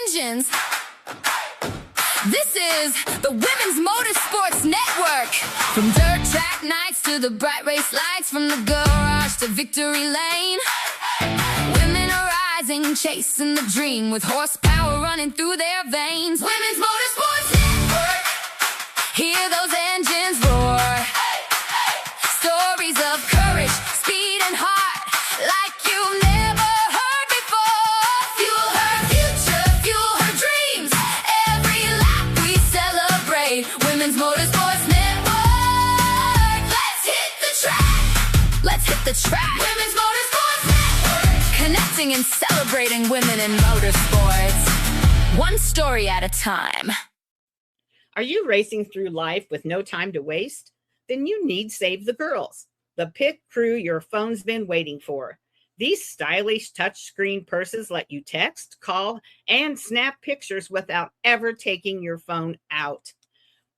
engines. This is the Women's Motorsports Network. From dirt track nights to the bright race lights, from the garage to victory lane. Women are rising, chasing the dream, with horsepower running through their veins. Women's Motorsports Network. Hear those engines roar. Stories of courage, speed, and heart, like you've never heard before. Fuel her future, fuel her dreams. Every lap we celebrate. Women's Motorsports Network. Let's hit the track. Let's hit the track. Women's Motorsports Network. Connecting and celebrating women in motorsports. One story at a time. Are you racing through life with no time to waste? Then you need Save the Girls, the pit crew your phone's been waiting for. These stylish touchscreen purses let you text, call, and snap pictures without ever taking your phone out.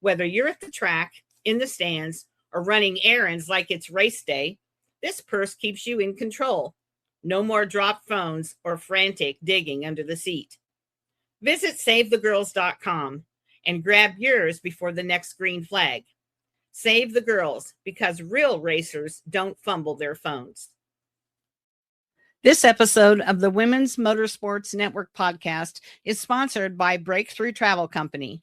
Whether you're at the track, in the stands, or running errands like it's race day, this purse keeps you in control. No more dropped phones or frantic digging under the seat. Visit SaveTheGirls.com and grab yours before the next green flag. Save the Girls, because real racers don't fumble their phones. This episode of the Women's Motorsports Network podcast is sponsored by Breakthrough Travel Company.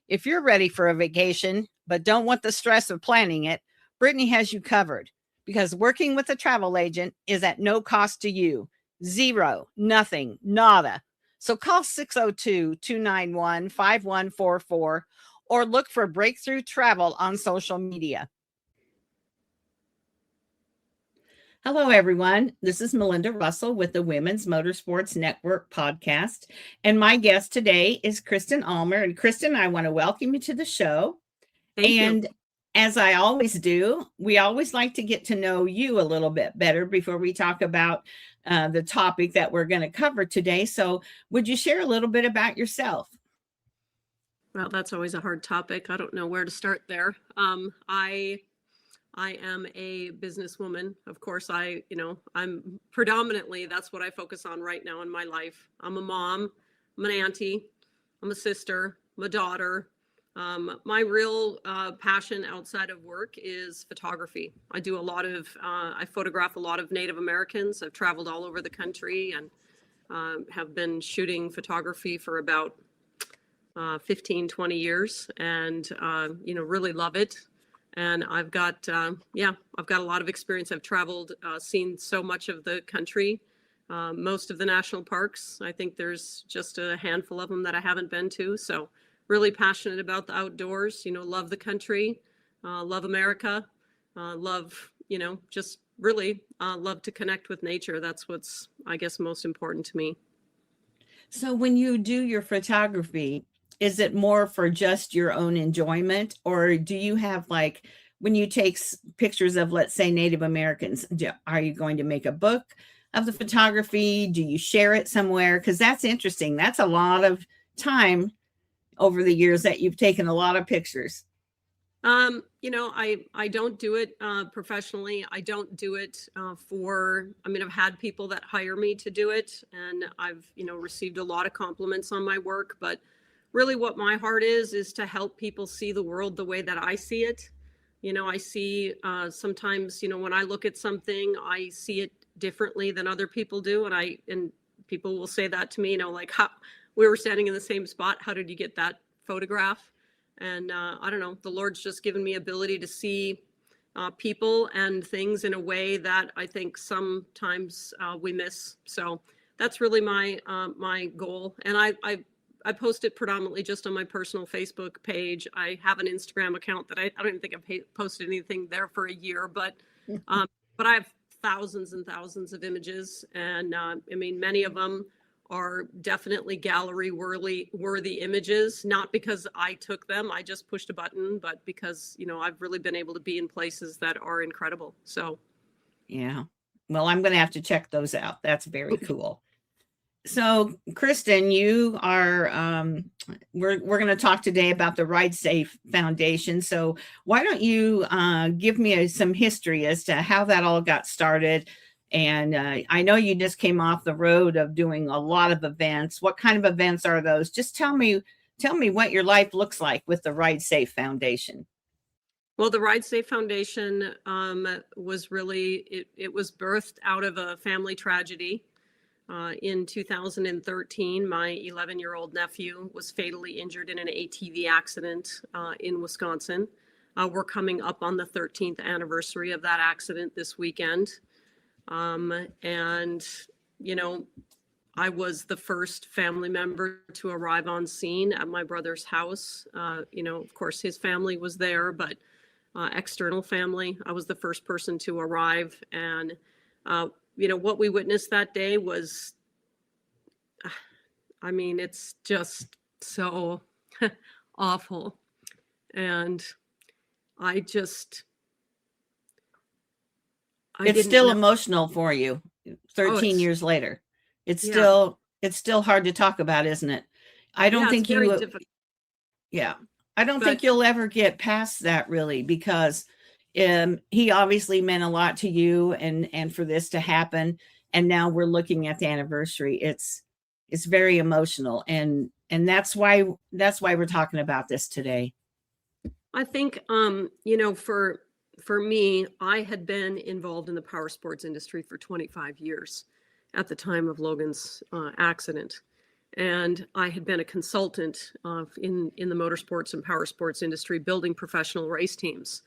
If you're ready for a vacation, but don't want the stress of planning it, Brittany has you covered, because working with a travel agent is at no cost to you. Zero, nothing, nada. So call 602-291-5144 or look for Breakthrough Travel on social media. Hello, everyone. This is Melinda Russell with the Women's Motorsports Network podcast. And my guest today is Kristen Almer. And Kristen, I want to welcome you to the show. Thank you. As I always do, we always like to get to know you a little bit better before we talk about the topic that we're going to cover today. So would you share a little bit about yourself? Well, that's always a hard topic. I don't know where to start there. I am a businesswoman. Of course, I'm predominantly, that's what I focus on right now in my life. I'm a mom, I'm an auntie, I'm a sister, I'm a daughter. My real passion outside of work is photography. I photograph a lot of Native Americans. I've traveled all over the country and have been shooting photography for about 15, 20 years, and really love it. And I've got a lot of experience. I've traveled, seen so much of the country, most of the national parks. I think there's just a handful of them that I haven't been to. So really passionate about the outdoors, love the country, love America, love to connect with nature. That's what's, I guess, most important to me. So when you do your photography, is it more for just your own enjoyment, or do you have, like, when you take pictures of, let's say, Native Americans, are you going to make a book of the photography? Do you share it somewhere? Because that's interesting. That's a lot of time over the years that you've taken a lot of pictures. I don't do it professionally. I don't do it I've had people that hire me to do it, and I've, received a lot of compliments on my work, but really what my heart is to help people see the world the way that I see it. I see sometimes, when I look at something, I see it differently than other people do. And people will say that to me, how we were standing in the same spot. How did you get that photograph? And I don't know, the Lord's just given me ability to see people and things in a way that I think sometimes we miss. So that's really my goal. And I post it predominantly just on my personal Facebook page. I have an Instagram account that I don't even think I've posted anything there for a year, but I have thousands and thousands of images, and many of them are definitely gallery worthy images, not because I took them, I just pushed a button, but because, I've really been able to be in places that are incredible. So, yeah, well, I'm going to have to check those out. That's very cool. So, Kristen, you are, we're going to talk today about the Ride Safe Foundation. So why don't you give me some history as to how that all got started And I know you just came off the road of doing a lot of events. What kind of events are those? Just tell me what your life looks like with the Ride Safe Foundation. Well, the Ride Safe Foundation was really, it was birthed out of a family tragedy. In 2013, my 11-year-old nephew was fatally injured in an ATV accident in Wisconsin. We're coming up on the 13th anniversary of that accident this weekend. And, you know, I was the first family member to arrive on scene at my brother's house. You know, of course, his family was there, but external family, I was the first person to arrive. And, you know, what we witnessed that day was, I mean, it's just so awful. And it's still emotional for you 13 years later. It's still hard to talk about, isn't it? I don't think you will. Yeah. I don't think you'll ever get past that, really, because he obviously meant a lot to you, and for this to happen, and now we're looking at the anniversary. It's very emotional, and that's why we're talking about this today. I think you know, for me, I had been involved in the power sports industry for 25 years at the time of Logan's accident. And I had been a consultant in the motorsports and power sports industry, building professional race teams.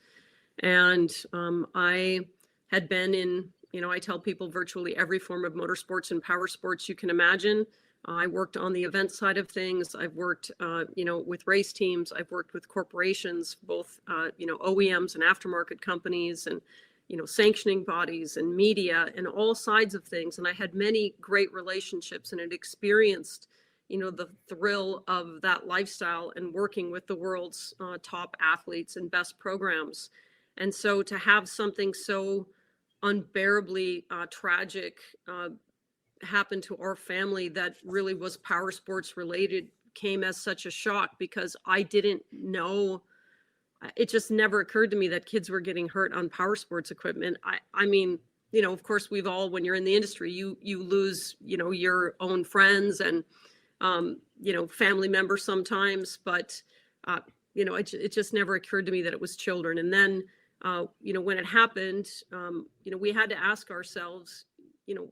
And I had been in, you know, I tell people virtually every form of motorsports and power sports you can imagine. I worked on the event side of things. I've worked, you know, with race teams. I've worked with corporations, both, you know, OEMs and aftermarket companies, and, you know, sanctioning bodies and media and all sides of things. And I had many great relationships and had experienced, you know, the thrill of that lifestyle and working with the world's top athletes and best programs. And so to have something so unbearably tragic happen to our family that really was power sports related came as such a shock, because I didn't know. It just never occurred to me that kids were getting hurt on power sports equipment. I mean, you know, of course, we've all, when you're in the industry, you lose, you know, your own friends and, you know, family members sometimes, but, you know, it just never occurred to me that it was children. And then, you know, when it happened, you know, we had to ask ourselves, you know,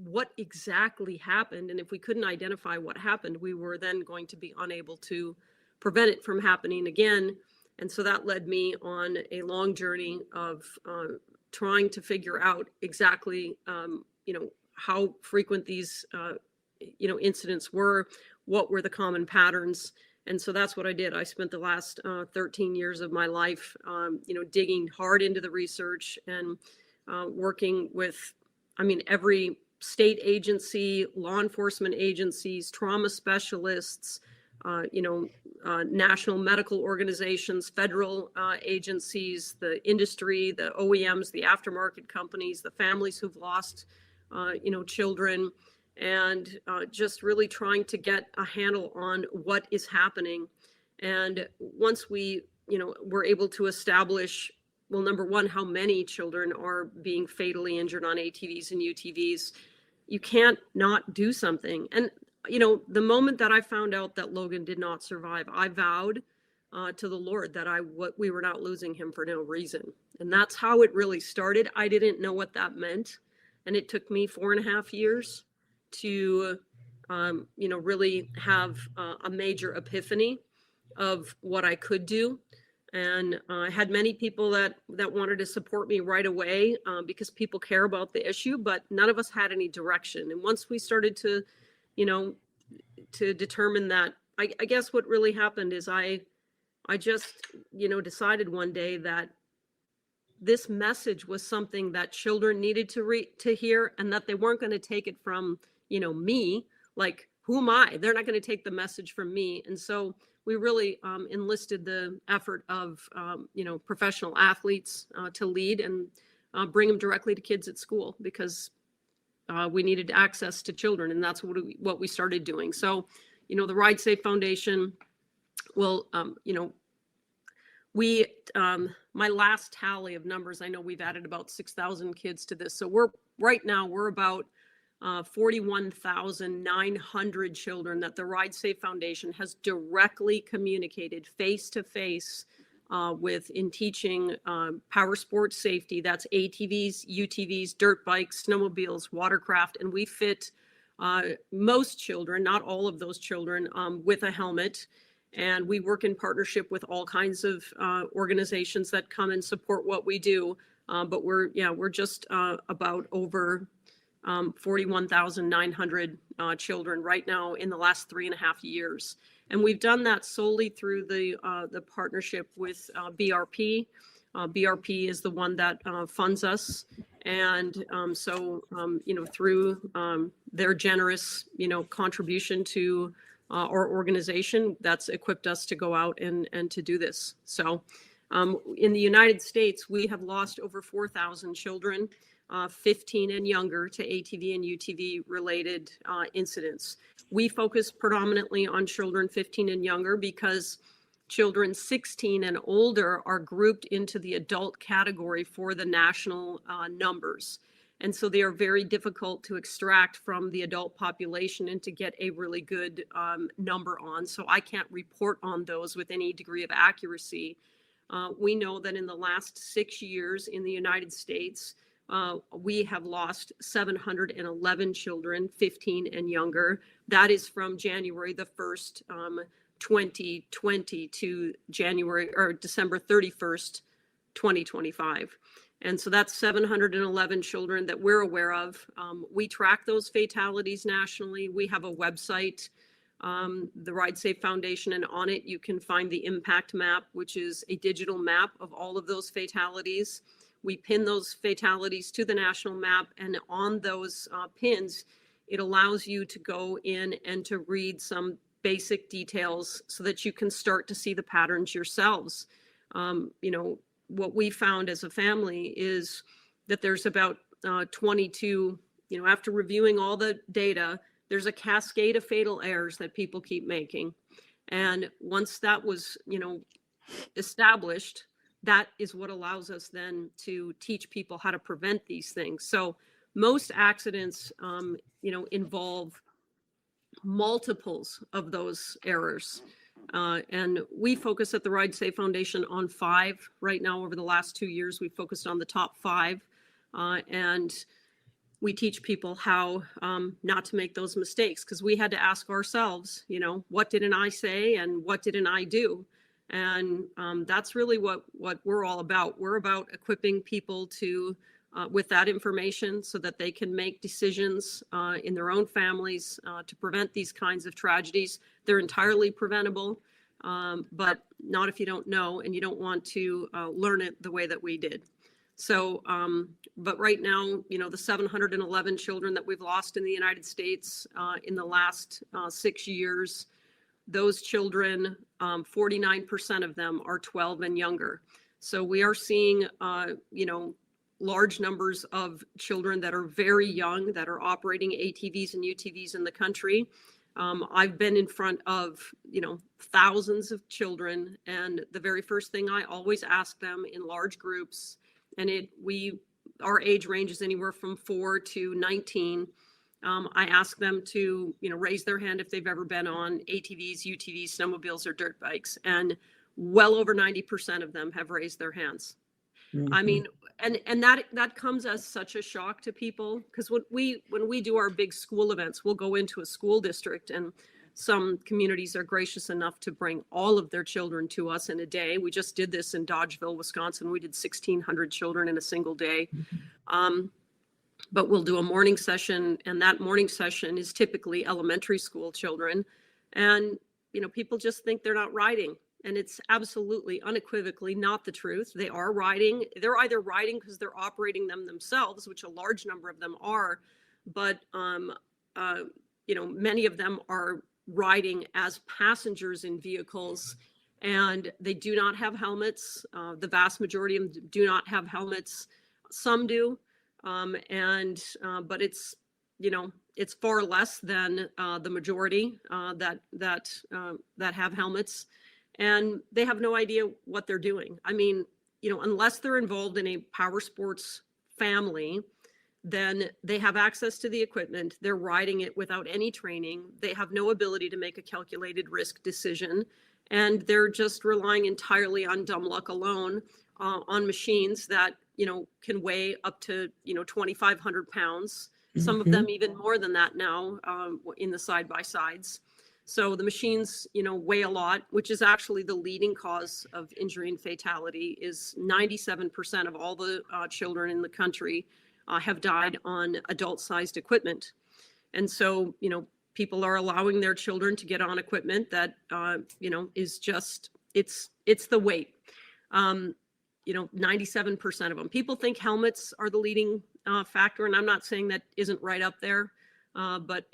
what exactly happened. And if we couldn't identify what happened, we were then going to be unable to prevent it from happening again. And so that led me on a long journey of trying to figure out exactly, you know, how frequent these, you know, incidents were, what were the common patterns. And so that's what I did. I spent the last 13 years of my life, you know, digging hard into the research and working with, I mean, every state agency, law enforcement agencies, trauma specialists, you know, national medical organizations, federal agencies, the industry, the OEMs, the aftermarket companies, the families who've lost, you know, children, and just really trying to get a handle on what is happening. And once we, you know, were able to establish, well, number one, how many children are being fatally injured on ATVs and UTVs, you can't not do something. And, you know, the moment that I found out that Logan did not survive, I vowed to the Lord that we were not losing him for no reason. And that's how it really started. I didn't know what that meant. And it took me 4.5 years to, you know, really have a major epiphany of what I could do. And I had many people that wanted to support me right away because people care about the issue, but none of us had any direction. And once we started to, you know, to determine that, I guess what really happened is I just, you know, decided one day that this message was something that children needed to hear, and that they weren't going to take it from, you know, me. Like, who am I? They're not going to take the message from me. And so we really enlisted the effort of, you know, professional athletes to lead and bring them directly to kids at school, because we needed access to children, and that's what we started doing. So, you know, the Ride Safe Foundation will, you know, my last tally of numbers, I know we've added about 6,000 kids to this. So we're right now we're about 41,900 children that the Ride Safe Foundation has directly communicated face to face with in teaching power sports safety. That's ATVs, UTVs, dirt bikes, snowmobiles, watercraft, and we fit most children, not all of those children, with a helmet. And we work in partnership with all kinds of organizations that come and support what we do. But we're just about over 41,900 children right now in the last 3.5 years. And we've done that solely through the partnership with BRP. BRP is the one that funds us. And so through their generous, contribution to our organization, that's equipped us to go out and to do this. So in the United States, we have lost over 4,000 children, 15 and younger, to ATV and UTV related incidents. We focus predominantly on children 15 and younger because children 16 and older are grouped into the adult category for the national numbers. And so they are very difficult to extract from the adult population and to get a really good number on. So I can't report on those with any degree of accuracy. We know that in the last 6 years in the United States, we have lost 711 children, 15 and younger. That is from January the 1st, 2020 to December 31st, 2025. And so that's 711 children that we're aware of. We track those fatalities nationally. We have a website, the Ride Safe Foundation, and on it you can find the impact map, which is a digital map of all of those fatalities. We pin those fatalities to the national map, and on those pins, it allows you to go in and to read some basic details so that you can start to see the patterns yourselves. What we found as a family is that there's about 22, after reviewing all the data, there's a cascade of fatal errors that people keep making. And once that was, established, that is what allows us then to teach people how to prevent these things. So most accidents, involve multiples of those errors. And we focus at the Ride Safe Foundation on 5 right now. Over the last 2 years, we focused on the top 5. And we teach people how not to make those mistakes, because we had to ask ourselves, what didn't I say and what didn't I do? And that's really what we're all about. We're about equipping people to with that information so that they can make decisions in their own families to prevent these kinds of tragedies. They're entirely preventable, but not if you don't know and you don't want to learn it the way that we did. So, but right now, the 711 children that we've lost in the United States in the last 6 years, those children, 49% of them are 12 and younger. So we are seeing, large numbers of children that are very young that are operating ATVs and UTVs in the country. I've been in front of, thousands of children, and the very first thing I always ask them in large groups, and our age range is anywhere from 4 to 19. I ask them to, raise their hand if they've ever been on ATVs, UTVs, snowmobiles, or dirt bikes, and well over 90% of them have raised their hands. Mm-hmm. I mean, and that comes as such a shock to people, because when we do our big school events, we'll go into a school district, and some communities are gracious enough to bring all of their children to us in a day. We just did this in Dodgeville, Wisconsin. We did 1,600 children in a single day. Mm-hmm. But we'll do a morning session, and that morning session is typically elementary school children. And, people just think they're not riding. And it's absolutely unequivocally not the truth. They are riding. They're either riding because they're operating them themselves, which a large number of them are, but many of them are riding as passengers in vehicles, and they do not have helmets. The vast majority of them do not have helmets. Some do, but it's far less than the majority that have helmets. And they have no idea what they're doing. I mean, unless they're involved in a power sports family, then they have access to the equipment. They're riding it without any training. They have no ability to make a calculated risk decision. And they're just relying entirely on dumb luck alone, on machines that, can weigh up to, 2,500 pounds. Some of them even more than that now, in the side-by-sides. So the machines, weigh a lot, which is actually the leading cause of injury and fatality. Is 97% of all the children in the country have died on adult-sized equipment. And so, people are allowing their children to get on equipment that, is just, it's the weight. 97% of them. People think helmets are the leading factor, and I'm not saying that isn't right up there. But,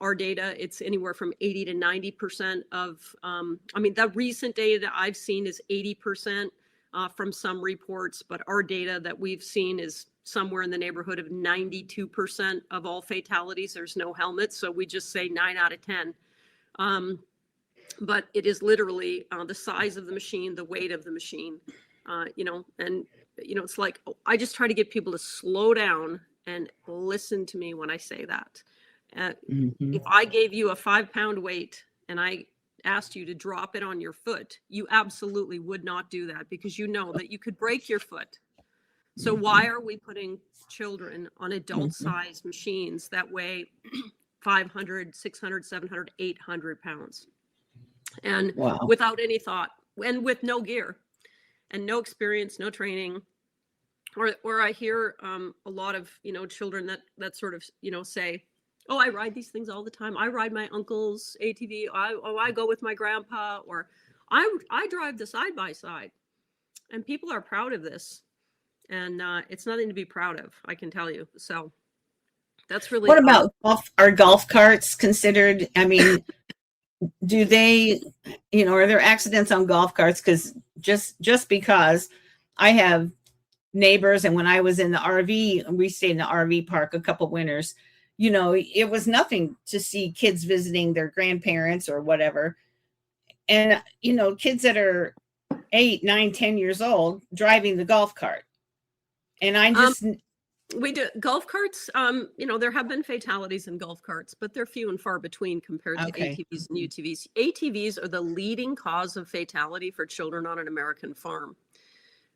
our data, it's anywhere from 80 to 90% of, the recent data that I've seen is 80% from some reports, but our data that we've seen is somewhere in the neighborhood of 92% of all fatalities. There's no helmets. So we just say 9 out of 10. But it is literally the size of the machine, the weight of the machine, it's like, I just try to get people to slow down and listen to me when I say that. If I gave you a 5-pound weight and I asked you to drop it on your foot, you absolutely would not do that, because you know that you could break your foot. So why are we putting children on adult-sized machines that weigh 500, 600, 700, 800 pounds? And without any thought, and with no gear and no experience, no training. Or I hear a lot of, children that sort of, say, oh, I ride these things all the time. I ride my uncle's ATV. I go with my grandpa, or I drive the side-by-side. And people are proud of this. And it's nothing to be proud of, I can tell you. So that's really. What about golf? Are golf carts considered? I mean, do they, are there accidents on golf carts? Because just because I have neighbors, and when I was in the RV, we stayed in the RV park a couple winters, it was nothing to see kids visiting their grandparents or whatever. And, kids that are 8, 9, 10 years old driving the golf cart. And I just. We do golf carts. There have been fatalities in golf carts, but they're few and far between compared to ATVs and UTVs. ATVs are the leading cause of fatality for children on an American farm.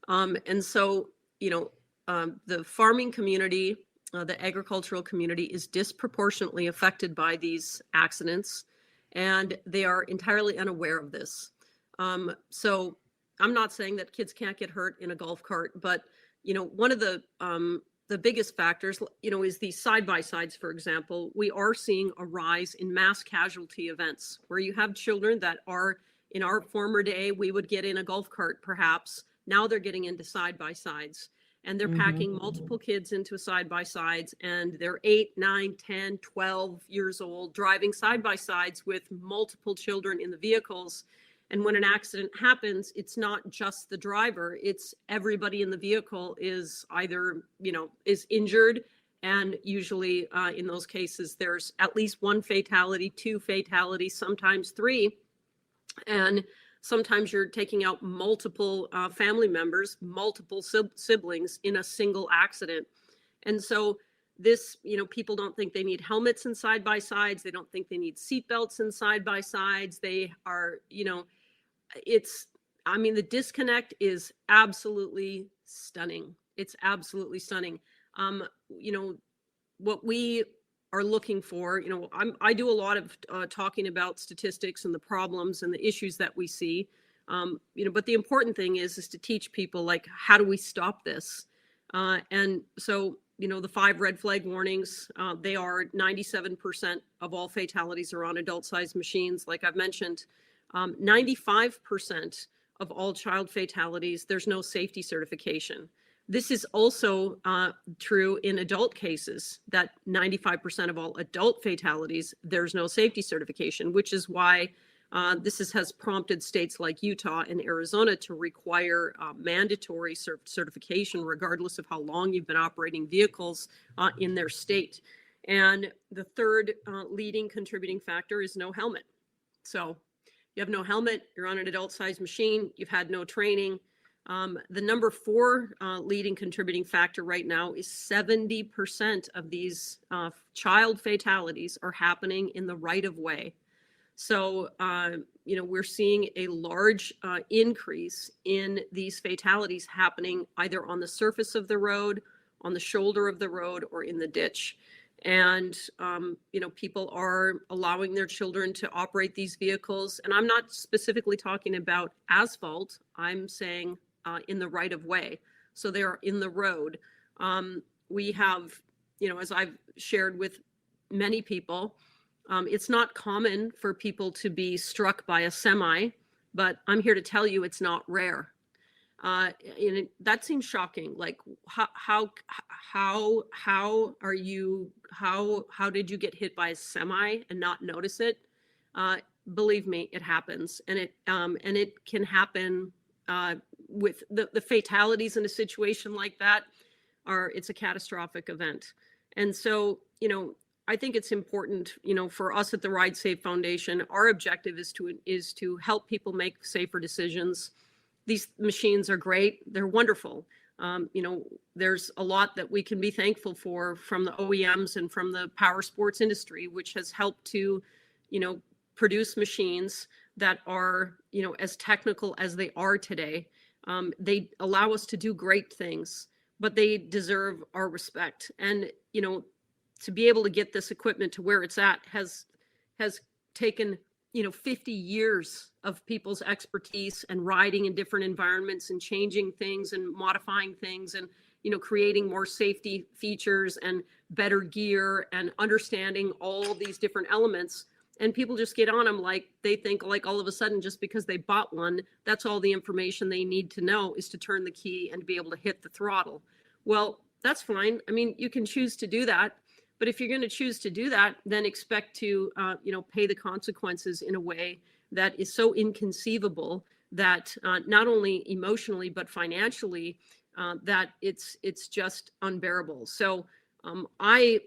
And so, the farming community, the agricultural community is disproportionately affected by these accidents, and they are entirely unaware of this. So I'm not saying that kids can't get hurt in a golf cart, but, one of the biggest factors, is these side-by-sides, for example. We are seeing a rise in mass casualty events where you have children that are, in our former day, we would get in a golf cart, perhaps. Now they're getting into side-by-sides, and they're packing multiple kids into side-by-sides, and they're 8, 9, 10, 12 years old, driving side-by-sides with multiple children in the vehicles. And when an accident happens, it's not just the driver, it's everybody in the vehicle is either, is injured. And usually in those cases, there's at least 1 fatality, 2 fatalities, sometimes 3. And sometimes you're taking out multiple family members, multiple siblings in a single accident. And so this, people don't think they need helmets in side-by-sides. They don't think they need seatbelts in side-by-sides. They are, the disconnect is absolutely stunning. It's absolutely stunning. What we are looking for, I do a lot of talking about statistics and the problems and the issues that we see. But the important thing is to teach people, like, how do we stop this? And so, the 5 red flag warnings, they are 97% of all fatalities are on adult-sized machines. Like I've mentioned, 95% of all child fatalities, there's no safety certification. This is also true in adult cases, that 95% of all adult fatalities, there's no safety certification, which is why this has prompted states like Utah and Arizona to require mandatory certification, regardless of how long you've been operating vehicles in their state. And the third leading contributing factor is no helmet. So you have no helmet, you're on an adult-sized machine, you've had no training, The number 4 leading contributing factor right now is 70% of these child fatalities are happening in the right of way. So, we're seeing a large increase in these fatalities happening either on the surface of the road, on the shoulder of the road, or in the ditch. And, people are allowing their children to operate these vehicles. And I'm not specifically talking about asphalt. I'm saying in the right of way. So they're in the road. We have, as I've shared with many people, it's not common for people to be struck by a semi, but I'm here to tell you it's not rare. And that seems shocking. Like how did you get hit by a semi and not notice it? Believe me, it happens, and it can happen with the fatalities in a situation like that. It's a catastrophic event, and so I think it's important, for us at the Ride Safe Foundation, our objective is to help people make safer decisions. These machines are great. They're wonderful. There's a lot that we can be thankful for from the OEMs and from the power sports industry, which has helped to, produce machines that are, as technical as they are today. They allow us to do great things, but they deserve our respect. And, to be able to get this equipment to where it's at has taken 50 years of people's expertise and riding in different environments and changing things and modifying things and creating more safety features and better gear and understanding all these different elements. And people just get on them like they think like all of a sudden just because they bought one, that's all the information they need to know is to turn the key and be able to hit the throttle. Well, that's fine. I mean, you can choose to do that. But if you're going to choose to do that, then expect to, pay the consequences in a way that is so inconceivable that not only emotionally but financially, that it's just unbearable. So my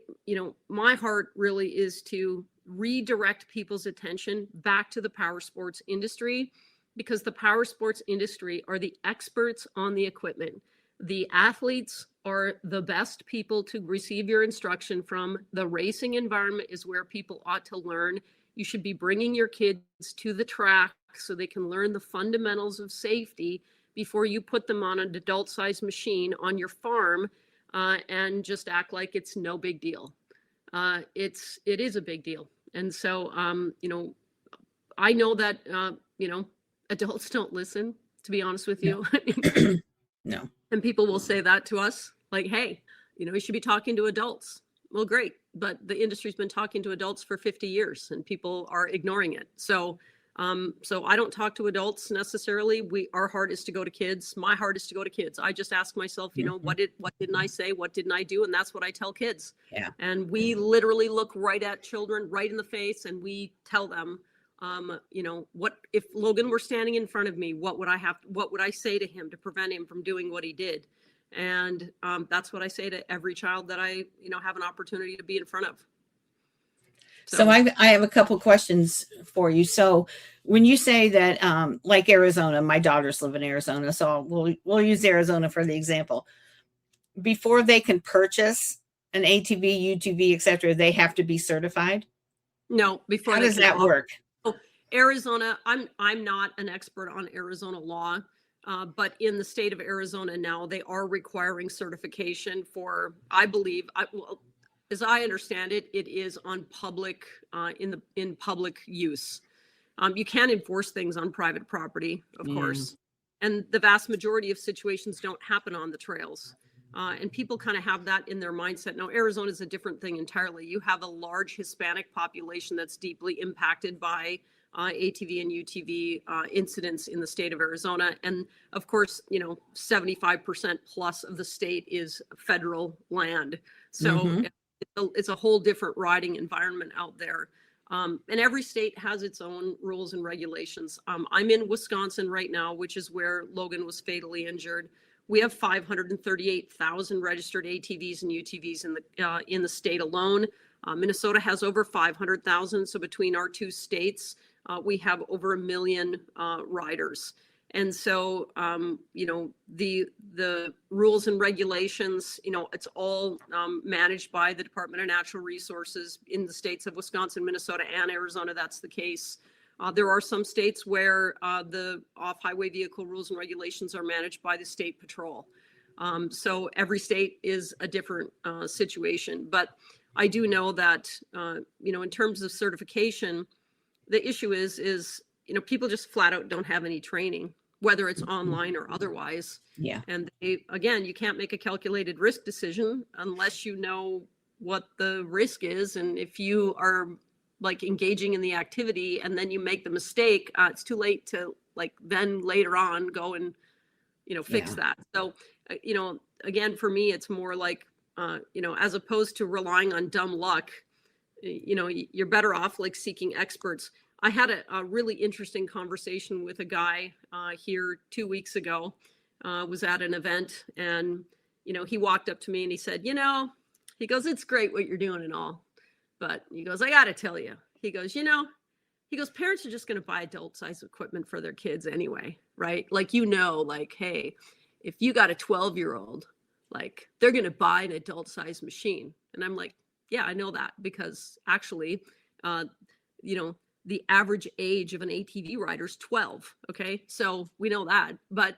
heart really is to redirect people's attention back to the power sports industry, because the power sports industry are the experts on the equipment. The athletes are the best people to receive your instruction from. The racing environment is where people ought to learn. You should be bringing your kids to the track so they can learn the fundamentals of safety before you put them on an adult-sized machine on your farm and just act like it's no big deal. It is a big deal. And so, I know that, adults don't listen, to be honest with you. No. And people will say that to us, like, hey, you should be talking to adults. Well, great. But the industry's been talking to adults for 50 years and people are ignoring it. So I don't talk to adults necessarily. Our heart is to go to kids. My heart is to go to kids. I just ask myself, what didn't I say? What didn't I do? And that's what I tell kids. Yeah. And we literally look right at children right in the face and we tell them, what if Logan were standing in front of me, what would I say to him to prevent him from doing what he did? And that's what I say to every child that I, have an opportunity to be in front of. So I have a couple questions for you. So when you say that, like Arizona, my daughters live in Arizona, so we'll use Arizona for the example. Before they can purchase an ATV, UTV, etc., they have to be certified? No, before. How does that work? Arizona, I'm not an expert on Arizona law, but in the state of Arizona now, they are requiring certification for, I believe, as I understand it, it is on public, in public use. You can enforce things on private property, of course, and the vast majority of situations don't happen on the trails. And people kind of have that in their mindset. Now, Arizona is a different thing entirely. You have a large Hispanic population that's deeply impacted by ATV and UTV incidents in the state of Arizona. And of course, 75% plus of the state is federal land. So it's a whole different riding environment out there. And every state has its own rules and regulations. I'm in Wisconsin right now, which is where Logan was fatally injured. We have 538,000 registered ATVs and UTVs in the state alone. Minnesota has over 500,000. So between our two states, we have over 1 million riders. And so, the rules and regulations, it's all managed by the Department of Natural Resources in the states of Wisconsin, Minnesota, and Arizona. That's the case. There are some states where the off-highway vehicle rules and regulations are managed by the state patrol. So every state is a different situation. But I do know that, in terms of certification, the issue is people just flat out don't have any training, whether it's online or otherwise. Yeah. And again, you can't make a calculated risk decision unless you know what the risk is. And if you are like engaging in the activity and then you make the mistake, it's too late to then later on go and, fix that. So, again, for me, it's more like, as opposed to relying on dumb luck, you're better off seeking experts. I had a really interesting conversation with a guy here 2 weeks ago. Was at an event, and he walked up to me and he said, he goes, "It's great what you're doing and all, but," he goes, "I got to tell you," he goes, "parents are just going to buy adult size equipment for their kids anyway, right? Hey, if you got a 12-year-old, they're going to buy an adult size machine." And I'm like, "Yeah, I know that, because actually, the average age of an ATV rider is 12. Okay. So we know that, but,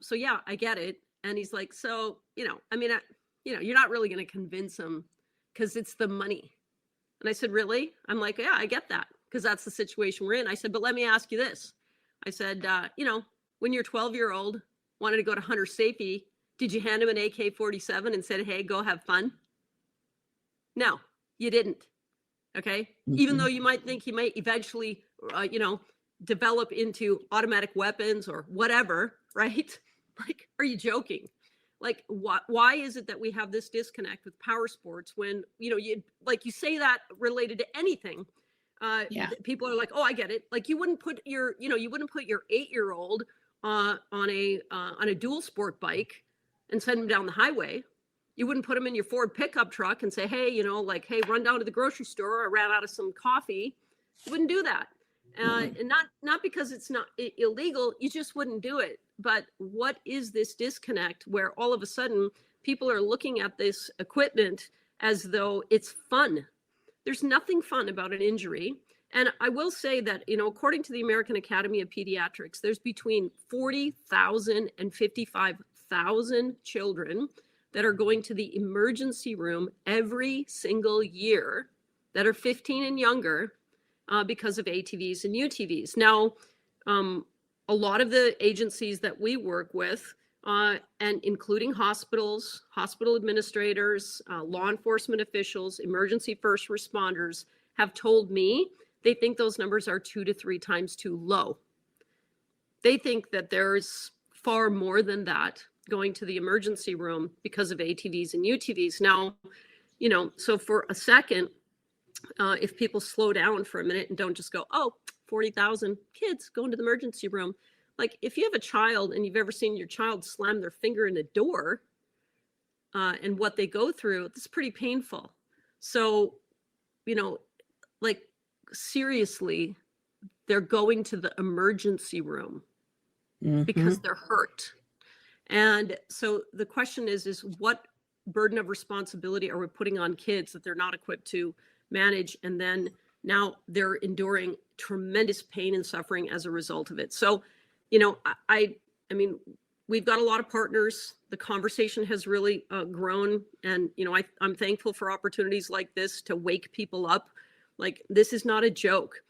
so yeah, I get it." And he's like, "So, you're not really going to convince them because it's the money." And I said, "Really?" I'm like, "Yeah, I get that, because that's the situation we're in." I said, "But let me ask you this." I said, when your 12-year-old wanted to go to hunter safety, did you hand him an AK-47 and said, "Hey, go have fun"? No, you didn't. Okay. Mm-hmm. Even though you might think he might eventually, develop into automatic weapons or whatever, right? Are you joking? Why is it that we have this disconnect with power sports when, you say that related to anything? People are like, "Oh, I get it." You wouldn't put your 8-year-old on a dual sport bike and send him down the highway. You wouldn't put them in your Ford pickup truck and say, "Hey, hey, run down to the grocery store. I ran out of some coffee." You wouldn't do that. And not because it's not illegal. You just wouldn't do it. But what is this disconnect where all of a sudden people are looking at this equipment as though it's fun? There's nothing fun about an injury. And I will say that, according to the American Academy of Pediatrics, there's between 40,000 and 55,000 children that are going to the emergency room every single year that are 15 and younger because of ATVs and UTVs. Now, a lot of the agencies that we work with, and including hospitals, hospital administrators, law enforcement officials, emergency first responders, have told me they think those numbers are 2 to 3 times too low. They think that there's far more than that going to the emergency room because of ATVs and UTVs. Now, so for a second, if people slow down for a minute and don't just go, "Oh, 40,000 kids going to the emergency room." If you have a child and you've ever seen your child slam their finger in a door and what they go through, it's pretty painful. So, seriously, they're going to the emergency room because they're hurt. And so the question is what burden of responsibility are we putting on kids that they're not equipped to manage? And then now they're enduring tremendous pain and suffering as a result of it. So, I mean, we've got a lot of partners. The conversation has really grown. And, I'm thankful for opportunities like this to wake people up. This is not a joke.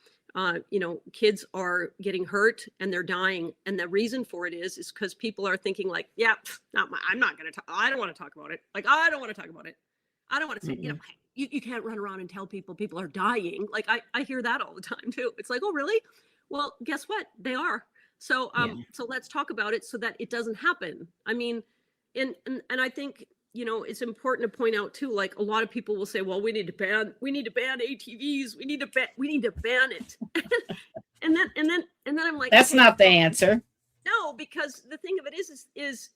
Kids are getting hurt and they're dying. And the reason for it is because people are thinking "Yeah, I'm not going to talk. I don't want to talk about it. I don't want to talk about it. I don't want to say, you can't run around and tell people are dying. I hear that all the time too. It's "Oh, really? Well, guess what? They are. So, so let's talk about it so that it doesn't happen." I mean, and I think, it's important to point out too, a lot of people will say, "Well, we need to ban ATVs. We need to ban it." and then I'm like, that's okay, not the answer. No, because the thing of it is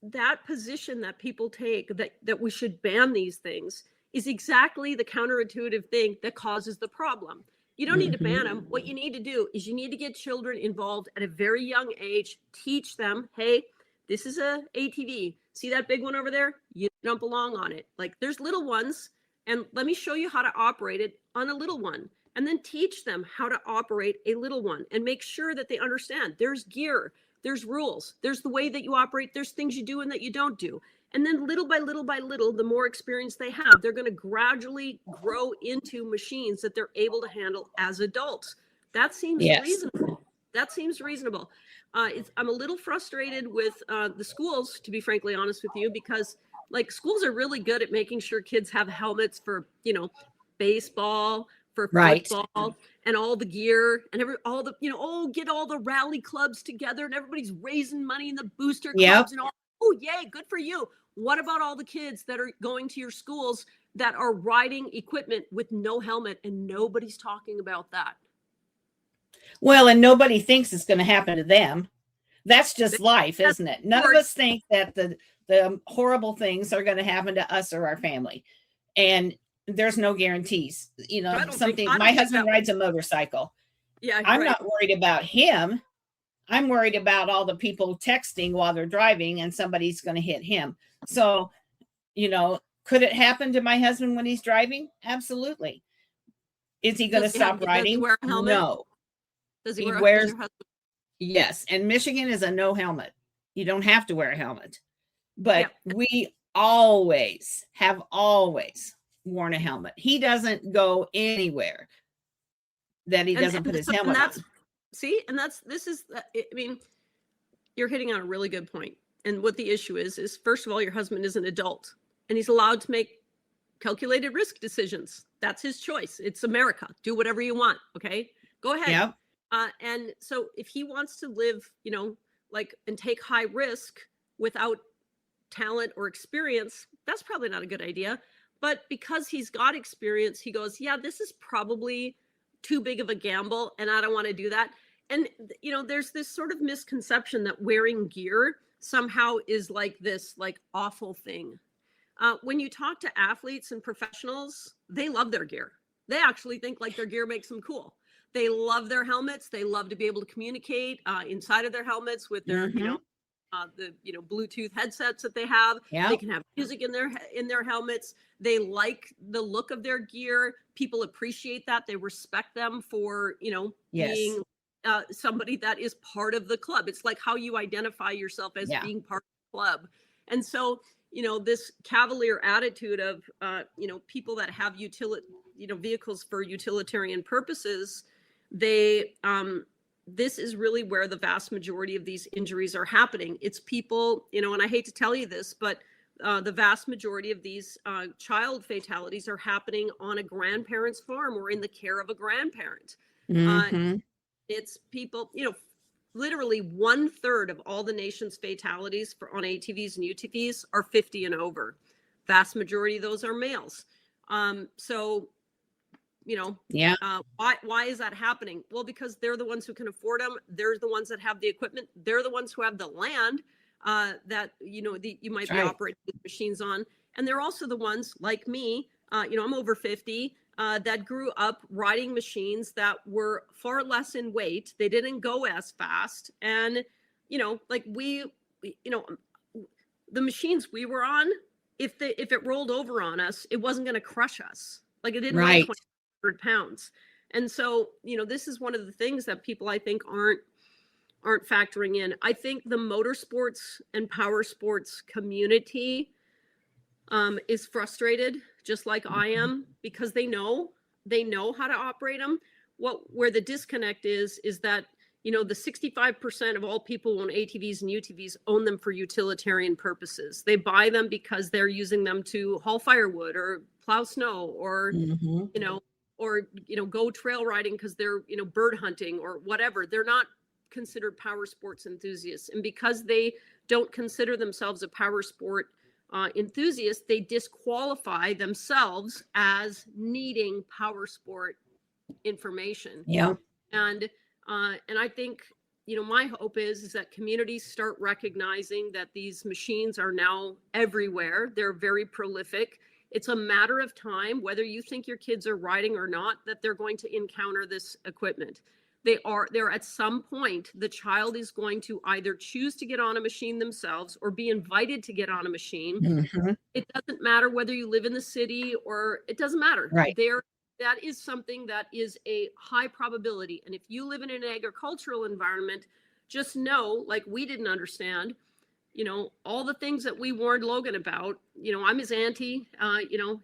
that position that people take that we should ban these things is exactly the counterintuitive thing that causes the problem. You don't need to ban them. What you need to do is you need to get children involved at a very young age, teach them, hey, this is a ATV. See that big one over there? You don't belong on it. Like, there's little ones, and let me show you how to operate it on a little one. And then teach them how to operate a little one and make sure that they understand there's gear, there's rules, there's the way that you operate, there's things you do and that you don't do. And then little by little by little, the more experience they have, they're going to gradually grow into machines that they're able to handle as adults. That seems reasonable. That seems reasonable. I'm a little frustrated with the schools, to be frankly honest with you, because like schools are really good at making sure kids have helmets for, you know, baseball, for football, and all the gear, and all the, you know, get all the rally clubs together, and everybody's raising money in the booster clubs and all. Oh, yay, good for you. What about all the kids that are going to your schools that are riding equipment with no helmet, and nobody's talking about that? Well, and nobody thinks it's going to happen to them. That's just life, isn't it? None of us think that the horrible things are going to happen to us or our family. And there's no guarantees. You know, my husband rides a motorcycle. Yeah, I'm not worried about him. I'm worried about all the people texting while they're driving and somebody's going to hit him. So, you know, could it happen to my husband when he's driving? Absolutely. Is he going to stop riding? No. Does he wear Yes. And Michigan is a no helmet. You don't have to wear a helmet. But we always have worn a helmet. He doesn't go anywhere that he doesn't put his helmet on. See, and I mean, you're hitting on a really good point. And what the issue is first of all, your husband is an adult and he's allowed to make calculated risk decisions. That's his choice. It's America. Do whatever you want. Okay, go ahead. Yep. And so if he wants to live, you know, like, and take high risk without talent or experience, that's probably not a good idea. But because he's got experience, he goes, yeah, this is probably too big of a gamble and I don't want to do that. And, you know, there's this sort of misconception that wearing gear somehow is like this, like, awful thing. When you talk to athletes and professionals, they love their gear. They actually think like their gear makes them cool. They love their helmets. They love to be able to communicate inside of their helmets with their, you know, Bluetooth headsets that they have. Yeah. They can have music in their helmets. They like the look of their gear. People appreciate that. They respect them for, you know, being somebody that is part of the club. It's like how you identify yourself as being part of the club. And so, you know, this cavalier attitude of, you know, people that have vehicles for utilitarian purposes, they, this is really where the vast majority of these injuries are happening. It's people, you know, and I hate to tell you this, but the vast majority of these child fatalities are happening on a grandparent's farm or in the care of a grandparent. It's people, you know, literally 1/3 of all the nation's fatalities on ATVs and UTVs are 50 and over. Vast majority of those are males. So, you know, why is that happening? Well, because they're the ones who can afford them. They're the ones that have the equipment. They're the ones who have the land that, you know, you might be operating these machines on. And they're also the ones like me, you know, I'm over 50, that grew up riding machines that were far less in weight. They didn't go as fast. And, you know, like you know, the machines we were on, if it rolled over on us, it wasn't going to crush us. Like, it didn't weigh 200 pounds. And so, you know, this is one of the things that people, I think, aren't factoring in. I think the motorsports and power sports community is frustrated, just like I am, because they know how to operate them. Where the disconnect is that, you know, the 65% of all people who own ATVs and UTVs own them for utilitarian purposes. They buy them because they're using them to haul firewood or plow snow or, you know, or, you know, go trail riding because they're, you know, bird hunting or whatever. They're not considered power sports enthusiasts. And because they don't consider themselves a power sport enthusiast, they disqualify themselves as needing power sport information. Yeah. And I think, you know, my hope is that communities start recognizing that these machines are now everywhere. They're very prolific. It's a matter of time, whether you think your kids are riding or not, that they're going to encounter this equipment. They're at some point, the child is going to either choose to get on a machine themselves or be invited to get on a machine. Mm-hmm. It doesn't matter whether you live in the city or it doesn't matter. Right. That is something that is a high probability. And if you live in an agricultural environment, just know, like we didn't understand, all the things that we warned Logan about. I'm his auntie.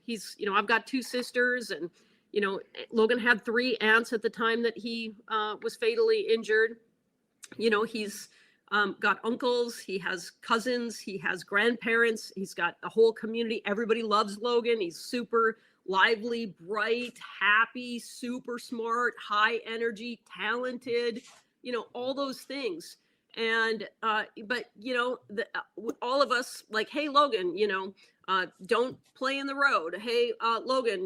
He's, I've got 2 sisters, and Logan had 3 aunts at the time that he was fatally injured. He's got uncles, he has cousins, he has grandparents, he's got a whole community. Everybody loves Logan. He's super lively, bright, happy, super smart, high energy, talented, all those things. And but all of us, like, hey Logan, don't play in the road. Hey Logan,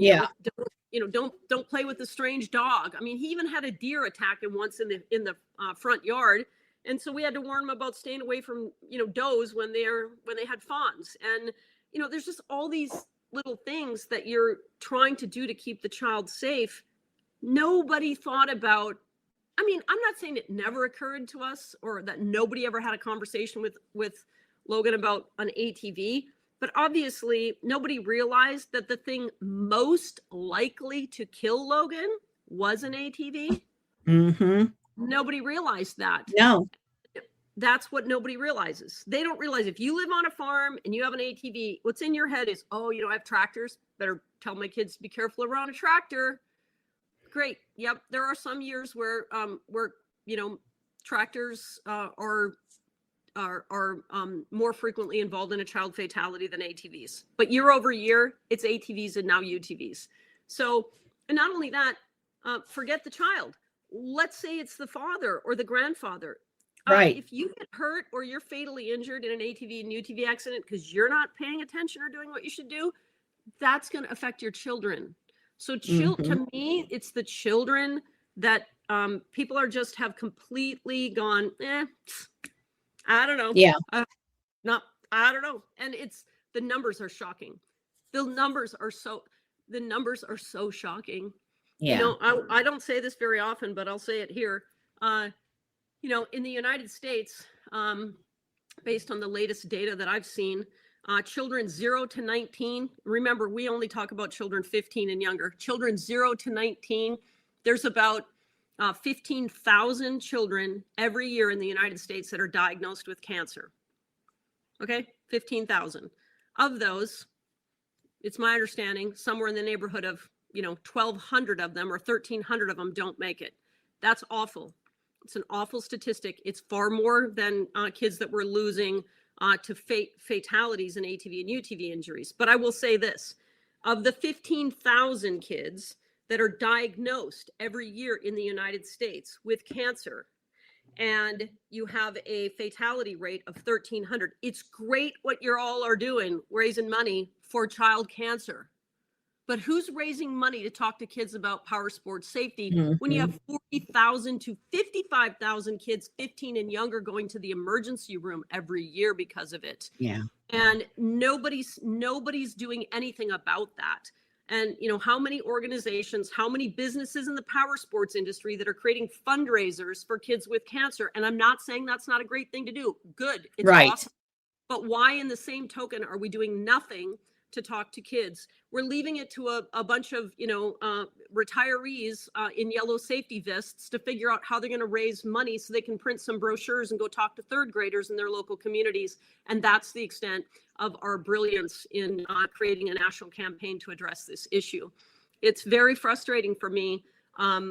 don't play with the strange dog. I mean, he even had a deer attack him once in the front yard, and so we had to warn him about staying away from does when they had fawns. And there's just all these little things that you're trying to do to keep the child safe. Nobody thought about. I mean, I'm not saying it never occurred to us or that nobody ever had a conversation with Logan about an ATV, but obviously nobody realized that the thing most likely to kill Logan was an ATV. Mm-hmm. Nobody realized that. No. That's what nobody realizes. They don't realize if you live on a farm and you have an ATV, what's in your head is, oh, I have tractors. Better tell my kids to be careful around a tractor. Great. Yep. There are some years where tractors are more frequently involved in a child fatality than ATVs. But year over year, it's ATVs and now UTVs. So, and not only that, forget the child. Let's say it's the father or the grandfather. Right. If you get hurt or you're fatally injured in an ATV and UTV accident because you're not paying attention or doing what you should do, that's going to affect your children. So to me, it's the children that people are just have completely gone, I don't know. Yeah. I don't know. And the numbers are shocking. The numbers are so shocking. Yeah. I don't say this very often, but I'll say it here. In the United States, based on the latest data that I've seen, children 0 to 19, remember, we only talk about children 15 and younger. Children 0 to 19, there's about 15,000 children every year in the United States that are diagnosed with cancer. Okay, 15,000. Of those, it's my understanding, somewhere in the neighborhood of 1,200 of them or 1,300 of them don't make it. That's awful. It's an awful statistic. It's far more than kids that we're losing to fatalities in ATV and UTV injuries. But I will say this, of the 15,000 kids that are diagnosed every year in the United States with cancer, and you have a fatality rate of 1,300, it's great what you all are doing, raising money for child cancer. But who's raising money to talk to kids about power sports safety when you have 40,000 to 55,000 kids 15 and younger going to the emergency room every year because of it? Yeah. And nobody's doing anything about that. And how many organizations, how many businesses in the power sports industry that are creating fundraisers for kids with cancer? And I'm not saying that's not a great thing to do. Good. It's right. Awesome. But why in the same token are we doing nothing to talk to kids? We're leaving it to a bunch of retirees in yellow safety vests to figure out how they're going to raise money so they can print some brochures and go talk to third graders in their local communities. And that's the extent of our brilliance in creating a national campaign to address this issue. It's very frustrating for me. I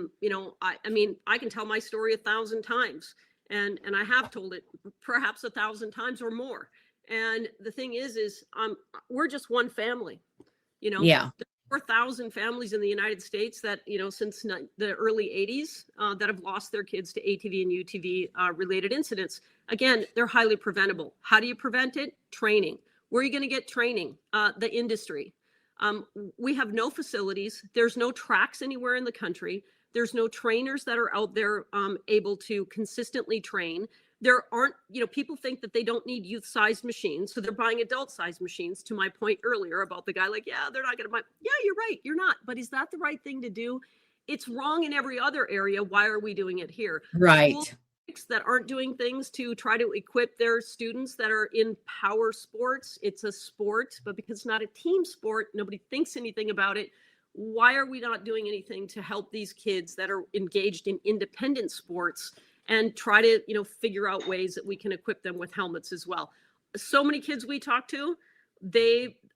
mean, I can tell my story 1,000 times, and I have told it perhaps 1,000 times or more. And the thing is we're just one family, Yeah. There's 4,000 families in the United States that, since the early 80s that have lost their kids to ATV and UTV related incidents. Again, they're highly preventable. How do you prevent it? Training. Where are you going to get training? The industry. We have no facilities. There's no tracks anywhere in the country. There's no trainers that are out there able to consistently train. there aren't, people think that they don't need youth-sized machines, so they're buying adult-sized machines, to my point earlier about the guy, like, yeah, they're not going to buy. Yeah, you're right. You're not. But is that the right thing to do? It's wrong in every other area. Why are we doing it here? Right. School that aren't doing things to try to equip their students that are in power sports. It's a sport, but because it's not a team sport, nobody thinks anything about it. Why are we not doing anything to help these kids that are engaged in independent sports and try to, figure out ways that we can equip them with helmets as well? So many kids we talk to,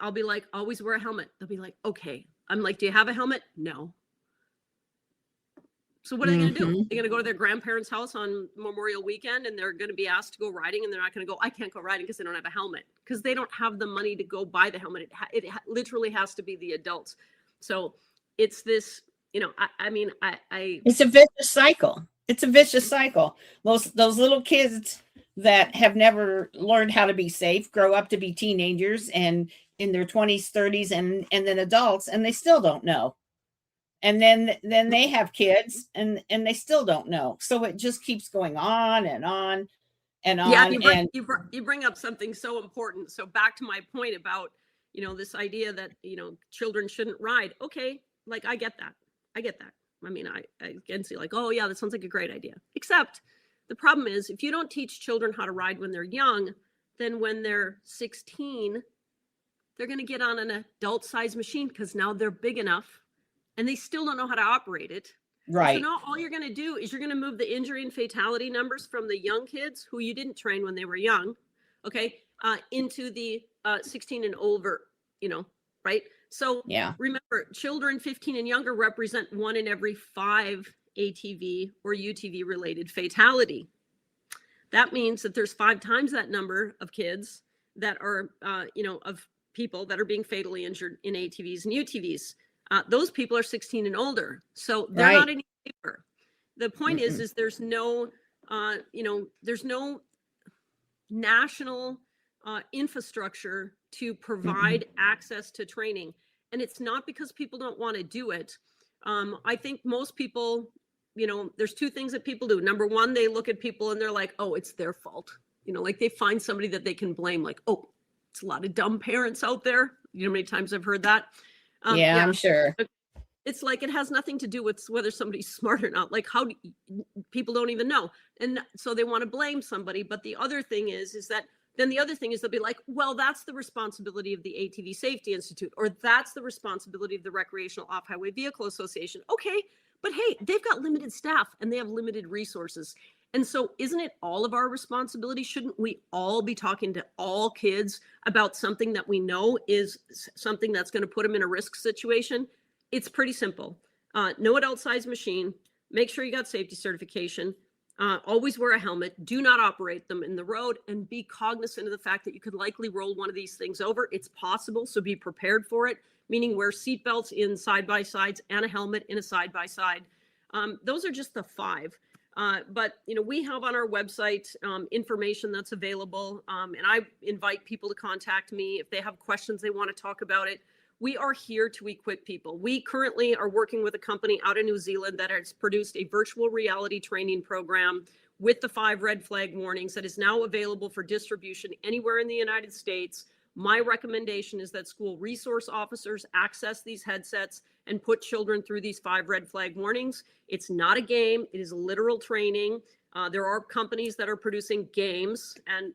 I'll be like, always wear a helmet. They'll be like, okay. I'm like, do you have a helmet? No. So what are they going to do? They're going to go to their grandparents' house on Memorial Weekend and they're going to be asked to go riding, and they're not going to go, I can't go riding because they don't have a helmet, because they don't have the money to go buy the helmet. It literally has to be the adults. So it's this, it's a vicious cycle. It's a vicious cycle. Those little kids that have never learned how to be safe grow up to be teenagers and in their 20s, 30s, and then adults, and they still don't know. And then they have kids and they still don't know. So it just keeps going on and on and on. Yeah, you bring up something so important. So back to my point about, this idea that, children shouldn't ride. Okay, like I get that. I mean, I can see like, oh yeah, that sounds like a great idea. Except the problem is, if you don't teach children how to ride when they're young, then when they're 16, they're going to get on an adult-sized machine because now they're big enough. And they still don't know how to operate it. Right. So now all you're going to do is you're going to move the injury and fatality numbers from the young kids who you didn't train when they were young, okay, into the 16 and over, right? So yeah, remember, children 15 and younger represent 1 in every 5 ATV or UTV related fatality. That means that there's 5 times that number of kids that are, of people that are being fatally injured in ATVs and UTVs. Those people are 16 and older, so they're not any safer. The point is there's no, there's no national infrastructure to provide access to training, and it's not because people don't want to do it. I think most people, there's 2 things that people do. Number one, they look at people and they're like, oh, it's their fault. Like they find somebody that they can blame. Like, oh, it's a lot of dumb parents out there. You know how many times I've heard that? Yeah, I'm sure. It's like, it has nothing to do with whether somebody's smart or not. Like, how people don't even know. And so they want to blame somebody. But the other thing is that then the other thing is they'll be like, well, that's the responsibility of the ATV Safety Institute, or that's the responsibility of the Recreational Off-Highway Vehicle Association. Okay, but hey, they've got limited staff and they have limited resources. And so isn't it all of our responsibility? Shouldn't we all be talking to all kids about something that we know is something that's going to put them in a risk situation? It's pretty simple. No adult-sized machine. Make sure you got safety certification. Always wear a helmet. Do not operate them in the road, and be cognizant of the fact that you could likely roll one of these things over. It's possible, so be prepared for it, meaning wear seatbelts in side-by-sides and a helmet in a side-by-side. Those are just the 5. But, we have on our website information that's available. And I invite people to contact me if they have questions, they want to talk about it. We are here to equip people. We currently are working with a company out of New Zealand that has produced a virtual reality training program with the 5 red flag warnings that is now available for distribution anywhere in the United States. My recommendation is that school resource officers access these headsets and put children through these 5 red flag warnings. It's not a game. It is literal training. There are companies that are producing games, and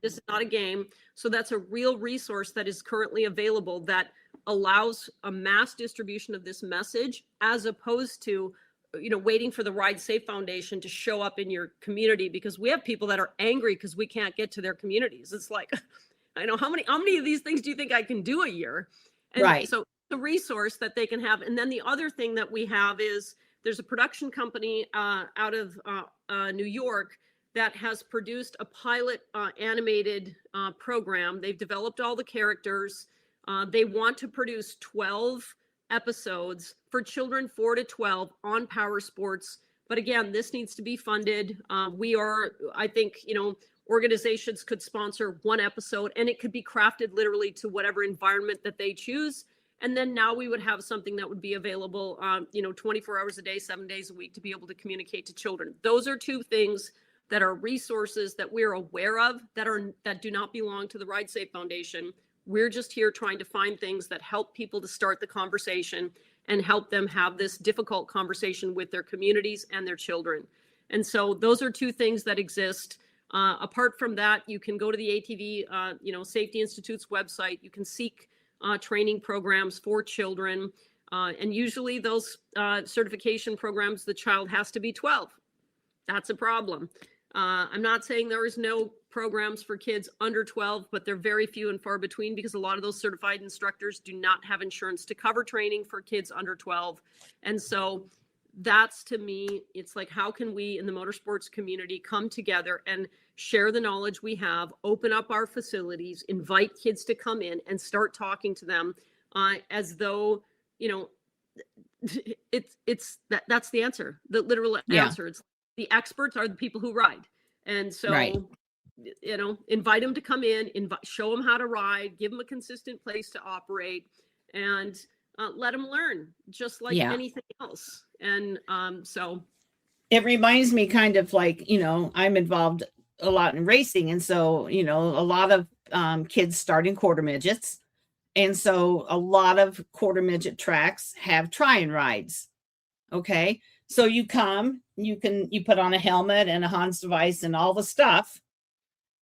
this is not a game. So that's a real resource that is currently available that allows a mass distribution of this message, as opposed to, waiting for the Ride Safe Foundation to show up in your community, because we have people that are angry because we can't get to their communities. It's like, I know how many of these things do you think I can do a year? And right. So the resource that they can have. And then the other thing that we have is there's a production company out of New York that has produced a pilot animated program. They've developed all the characters. They want to produce 12 episodes for children 4 to 12 on power sports. But again, this needs to be funded. I think, organizations could sponsor 1 episode, and it could be crafted literally to whatever environment that they choose. And then now we would have something that would be available, 24 hours a day, 7 days a week, to be able to communicate to children. Those are 2 things that are resources that we're aware of that do not belong to the Ride Safe Foundation. We're just here trying to find things that help people to start the conversation and help them have this difficult conversation with their communities and their children. And so those are two things that exist. Apart from that, you can go to the ATV, Safety Institute's website. You can seek training programs for children. And usually those certification programs, the child has to be 12. That's a problem. I'm not saying there is no programs for kids under 12, but they're very few and far between because a lot of those certified instructors do not have insurance to cover training for kids under 12. And so that's, to me, it's like, how can we in the motorsports community come together and share the knowledge we have, open up our facilities, invite kids to come in and start talking to them as though, that's the answer, the literal answer. It's the experts are the people who ride. And so, invite them to come in, show them how to ride, give them a consistent place to operate, and let them learn just like anything else. And so it reminds me kind of like, I'm involved a lot in racing. And so, a lot of kids start in quarter midgets. And so a lot of quarter midget tracks have try-in rides. Okay. So you come, you put on a helmet and a Hans device and all the stuff,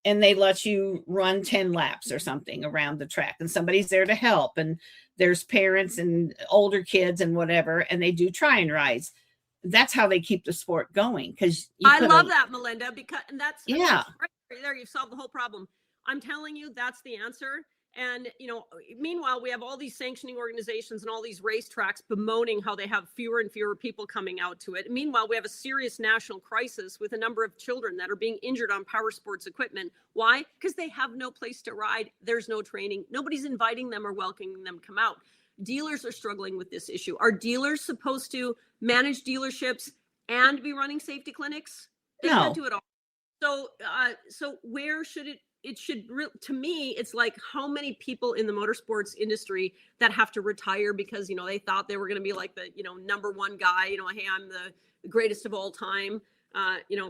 and they let you run 10 laps or something around the track, and somebody's there to help. And there's parents and older kids and whatever, and they do try-in rides. That's how they keep the sport going. Because I love that, Melinda, because that's right there. You've solved the whole problem. I'm telling you, that's the answer. And, meanwhile, we have all these sanctioning organizations and all these racetracks bemoaning how they have fewer and fewer people coming out to it. And meanwhile, we have a serious national crisis with a number of children that are being injured on power sports equipment. Why? Because they have no place to ride. There's no training. Nobody's inviting them or welcoming them to come out. Dealers are struggling with this issue. Are dealers supposed to manage dealerships and be running safety clinics? They can't do it all. So where should it should, to me, it's like, how many people in the motorsports industry that have to retire because, they thought they were going to be like the, number one guy, hey, I'm the greatest of all time,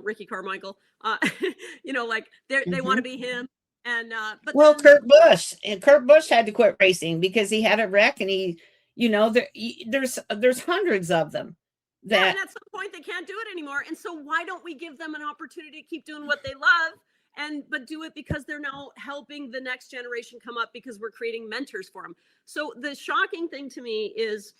Ricky Carmichael, like they want to be him. And, but Kurt Busch had to quit racing because he had a wreck, and he, there's hundreds of them. And at some point they can't do it anymore. And so why don't we give them an opportunity to keep doing what they love? But do it because they're now helping the next generation come up, because we're creating mentors for them. So the shocking thing to me is,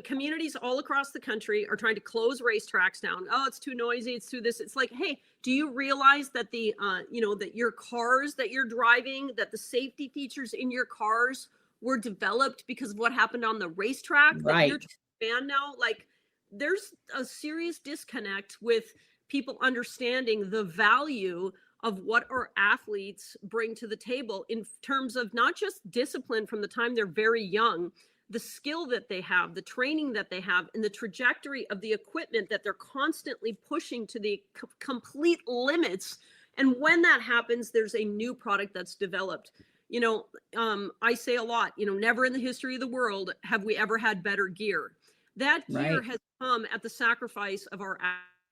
communities all across the country are trying to close racetracks down. Oh, it's too noisy. It's too this. It's like, hey, do you realize that that your cars that you're driving, that the safety features in your cars were developed because of what happened on the racetrack? Right. That you're trying to ban now? Like, there's a serious disconnect with people understanding the value of what our athletes bring to the table in terms of not just discipline from the time they're very young, the skill that they have, the training that they have, and the trajectory of the equipment that they're constantly pushing to the complete limits. And when that happens, there's a new product that's developed. I say a lot, never in the history of the world have we ever had better gear. That gear has come at the sacrifice of our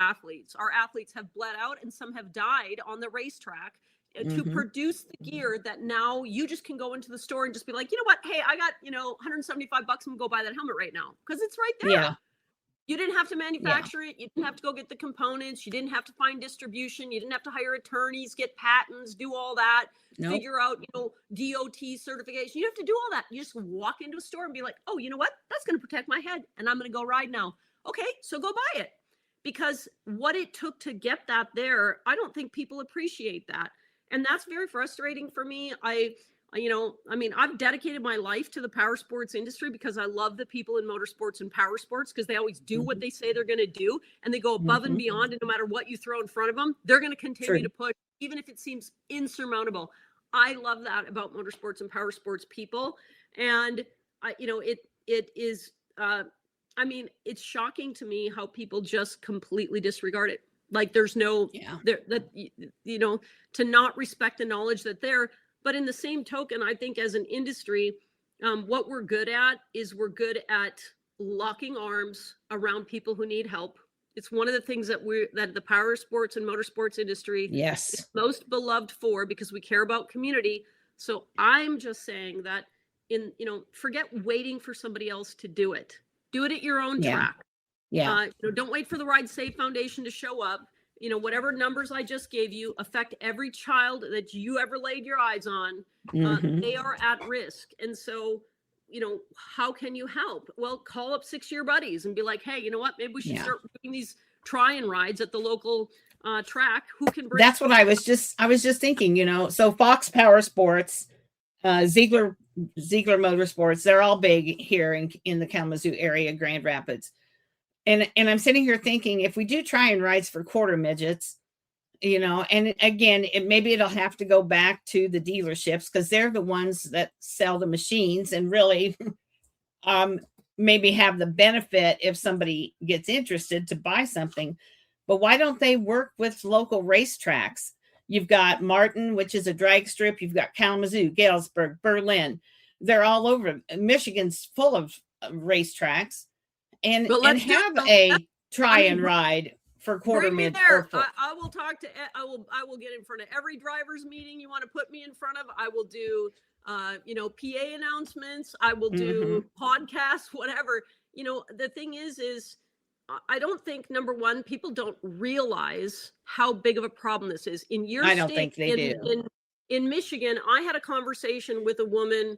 athletes. Our athletes have bled out, and some have died on the racetrack to produce the gear that now you just can go into the store and just be like, you know what? Hey, I got, $175. I'm gonna go buy that helmet right now, because it's right there. Yeah. You didn't have to manufacture it. You didn't have to go get the components. You didn't have to find distribution. You didn't have to hire attorneys, get patents, do all that, figure out, DOT certification. You have to do all that. You just walk into a store and be like, oh, you know what? That's going to protect my head, and I'm going to go ride now. Okay, so go buy it. Because what it took to get that there, I don't think people appreciate that. And that's very frustrating for me. I've dedicated my life to the power sports industry because I love the people in motorsports and power sports, because they always do what they say they're going to do, and they go above and beyond. And no matter what you throw in front of them, they're going to continue to push, even if it seems insurmountable. I love that about motorsports and power sports people. And it is, it's shocking to me how people just completely disregard it. Like, there's no, to not respect the knowledge that there. But in the same token, I think as an industry, what we're good at is we're good at locking arms around people who need help. It's one of the things that the power sports and motorsports industry Yes. is most beloved for, because we care about community. So I'm just saying that forget waiting for somebody else to do it. Do it at your own track. Yeah. Don't wait for the Ride Safe Foundation to show up. Whatever numbers I just gave you affect every child that you ever laid your eyes on. They are at risk. And so, how can you help? Well, call up 6-year buddies and be like, hey, you know what? Maybe we should start doing these try-and rides at the local track. Who can bring? That's what I was just thinking, so Fox Power Sports, Ziegler Motorsports, they're all big here in the Kalamazoo area, Grand Rapids. And I'm sitting here thinking, if we do try and rides for quarter midgets, and again, maybe it'll have to go back to the dealerships, because they're the ones that sell the machines and really maybe have the benefit if somebody gets interested to buy something. But why don't they work with local racetracks? You've got Martin, which is a drag strip. You've got Kalamazoo, Galesburg, Berlin. They're all over. Michigan's full of racetracks. And have a try and ride for quarter mid. I will talk to. I will get in front of every driver's meeting you want to put me in front of. I will do, PA announcements. I will do podcasts, whatever. The thing is I don't think, number one, people don't realize how big of a problem this is in your state. I don't think they do. In Michigan, I had a conversation with a woman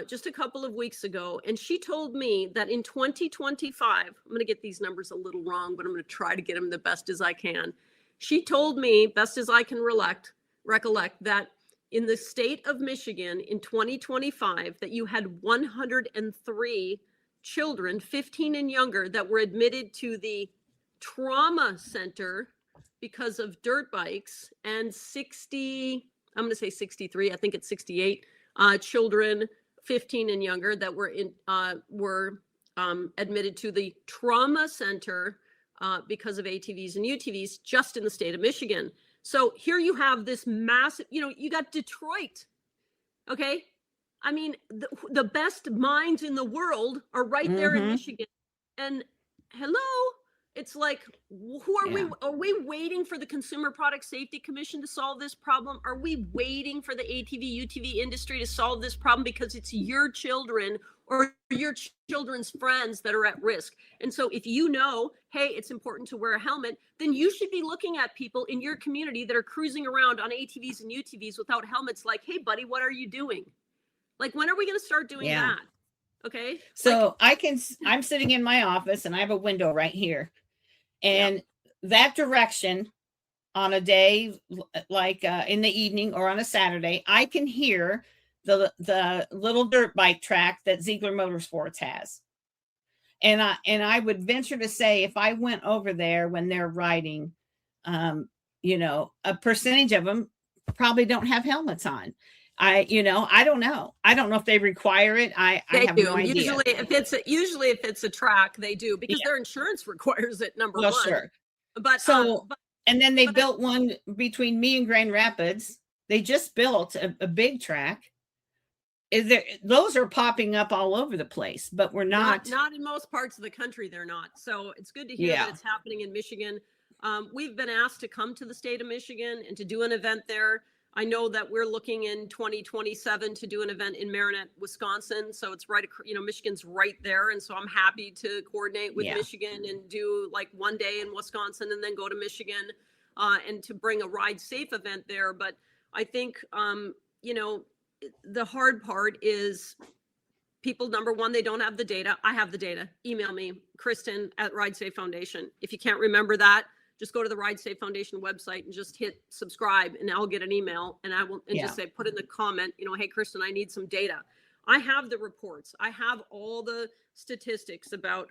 just a couple of weeks ago, and she told me that in 2025, I'm going to get these numbers a little wrong, but I'm going to try to get them the best as I can. She told me, best as I can recollect, that in the state of Michigan in 2025, that you had 103 children, 15 and younger, that were admitted to the trauma center because of dirt bikes, and 60, I'm going to say 63, I think it's 68 children 15 and younger that were admitted to the trauma center because of ATVs and UTVs just in the state of Michigan. So here you have this massive, you got Detroit. Okay. I mean, the best minds in the world are right there in Michigan. And hello, it's like, who are we? Are we waiting for the Consumer Product Safety Commission to solve this problem? Are we waiting for the ATV, UTV industry to solve this problem because it's your children or your children's friends that are at risk? And so if hey, it's important to wear a helmet, then you should be looking at people in your community that are cruising around on ATVs and UTVs without helmets like, hey, buddy, what are you doing? Like, when are we going to start doing that? Okay. So I'm sitting in my office and I have a window right here. And that direction on a day like in the evening or on a Saturday, I can hear the little dirt bike track that Ziegler Motorsports has. And I would venture to say, if I went over there when they're riding, a percentage of them probably don't have helmets on. I don't know. I don't know if they require it. I have no idea. Usually if it's a track, they do, because their insurance requires it, number one. Sure. But and then they built one between me and Grand Rapids. They just built a big track. Those are popping up all over the place, but we're not in most parts of the country. They're not. So it's good to hear that it's happening in Michigan. We've been asked to come to the state of Michigan and to do an event there. I know that we're looking in 2027 to do an event in Marinette, Wisconsin. So it's right, Michigan's right there. And so I'm happy to coordinate with Michigan and do like one day in Wisconsin and then go to Michigan and to bring a Ride Safe event there. But I think, the hard part is people, number one, they don't have the data. I have the data. Email me, Kristen at Ride Safe Foundation. If you can't remember that, just go to the Ride Safe Foundation website and just hit subscribe, and I'll get an email, and I will just say, put in the comment, hey, Kristen, I need some data. I have the reports. I have all the statistics about,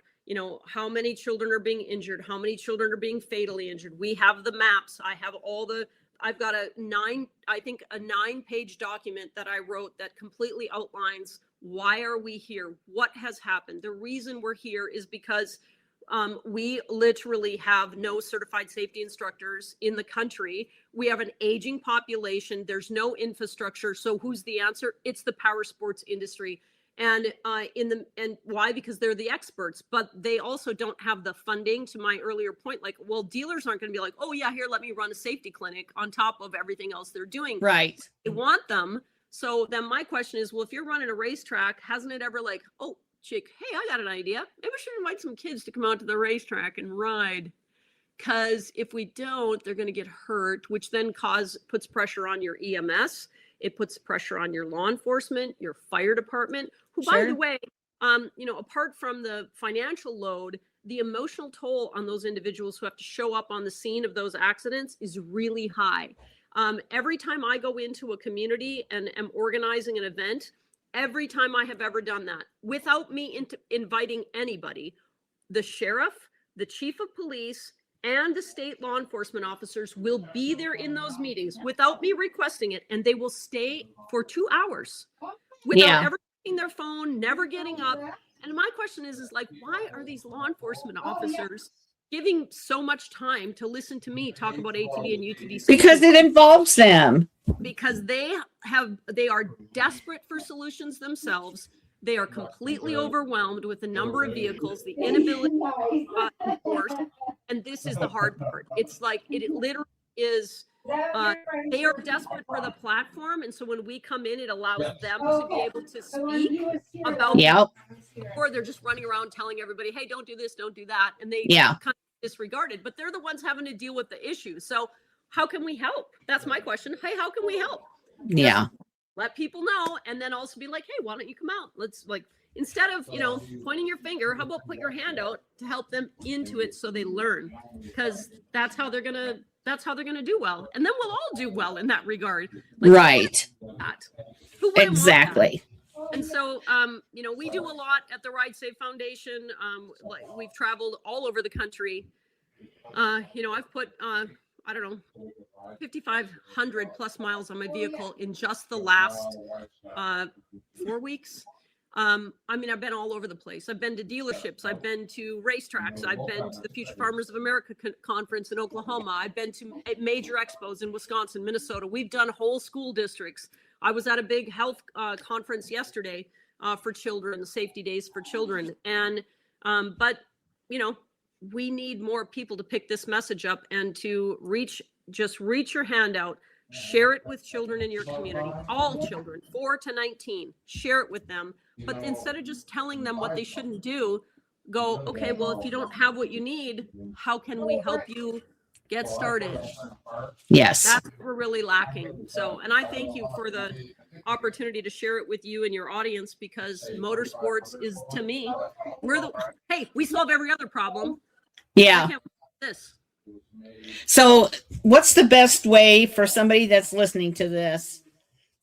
how many children are being injured, how many children are being fatally injured. We have the maps. I've got a 9-page document that I wrote that completely outlines why are we here? What has happened? The reason we're here is because we literally have no certified safety instructors in the country. We have an aging population. There's no infrastructure. So who's the answer? It's the power sports industry. And why? Because they're the experts, but they also don't have the funding. To my earlier point, like, well, dealers aren't going to be like, oh yeah, here, let me run a safety clinic on top of everything else they're doing. Right. They want them. So then my question is, well, if you're running a racetrack, hasn't it ever like, oh, chick, hey, I got an idea. Maybe we should invite some kids to come out to the racetrack and ride. Because if we don't, they're going to get hurt, which then puts pressure on your EMS. It puts pressure on your law enforcement, your fire department, who, by the way, apart from the financial load, the emotional toll on those individuals who have to show up on the scene of those accidents is really high. Every time I go into a community and am organizing an event, every time I have ever done that, without me inviting anybody, the sheriff, the chief of police, and the state law enforcement officers will be there in those meetings without me requesting it, and they will stay for 2 hours without ever taking their phone, never getting up. And my question is like, why are these law enforcement officers giving so much time to listen to me talk about ATV and UTV safety? Because it involves them. Because they are desperate for solutions themselves. They are completely overwhelmed with the number of vehicles, the inability to enforce. And this is the hard part. It's like, it literally is, they are desperate for the platform. And so when we come in, it allows them to be able to speak about, or they're just running around telling everybody, hey, don't do this, don't do that. And they kind of disregarded, but they're the ones having to deal with the issue. So how can we help? That's my question. Hey, how can we help? Yeah. Let people know, and then also be like, hey, why don't you come out? Let's, like, instead of, pointing your finger, how about put your hand out to help them into it so they learn? Because that's how they're going to do well. And then we'll all do well in that regard. Like, right. Exactly. And so, we do a lot at the Ride Safe Foundation. We've traveled all over the country. I've put, 5,500 plus miles on my vehicle in just the last 4 weeks. I've been all over the place. I've been to dealerships. I've been to racetracks. I've been to the Future Farmers of America conference in Oklahoma. I've been to major expos in Wisconsin, Minnesota. We've done whole school districts. I was at a big health conference yesterday for children, the Safety Days for Children. And, we need more people to pick this message up and to reach your hand out, share it with children in your community, all children, 4 to 19, share it with them. But instead of just telling them what they shouldn't do, go, okay, well, if you don't have what you need, how can we help you get started? Yes. That's what we're really lacking. So, and I thank you for the opportunity to share it with you and your audience, because motorsports is, to me, we solve every other problem. Yeah. This. So what's the best way for somebody that's listening to this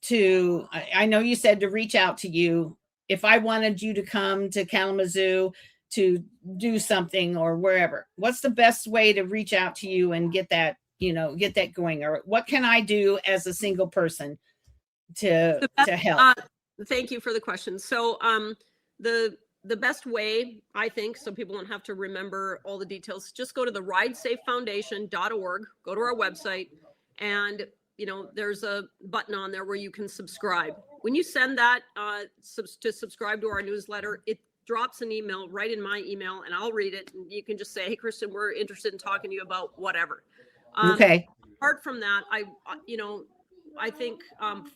to, I know you said to reach out to you. If I wanted you to come to Kalamazoo to do something or wherever, what's the best way to reach out to you and get that going? Or what can I do as a single person to help? Thank you for the question. So the best way, I think, so people don't have to remember all the details, just go to the ridesafefoundation.org, go to our website, and there's a button on there where you can subscribe. When you send that to subscribe to our newsletter, it drops an email right in my email, and I'll read it. And you can just say, hey, Kristen, we're interested in talking to you about whatever. Okay. Apart from that, I think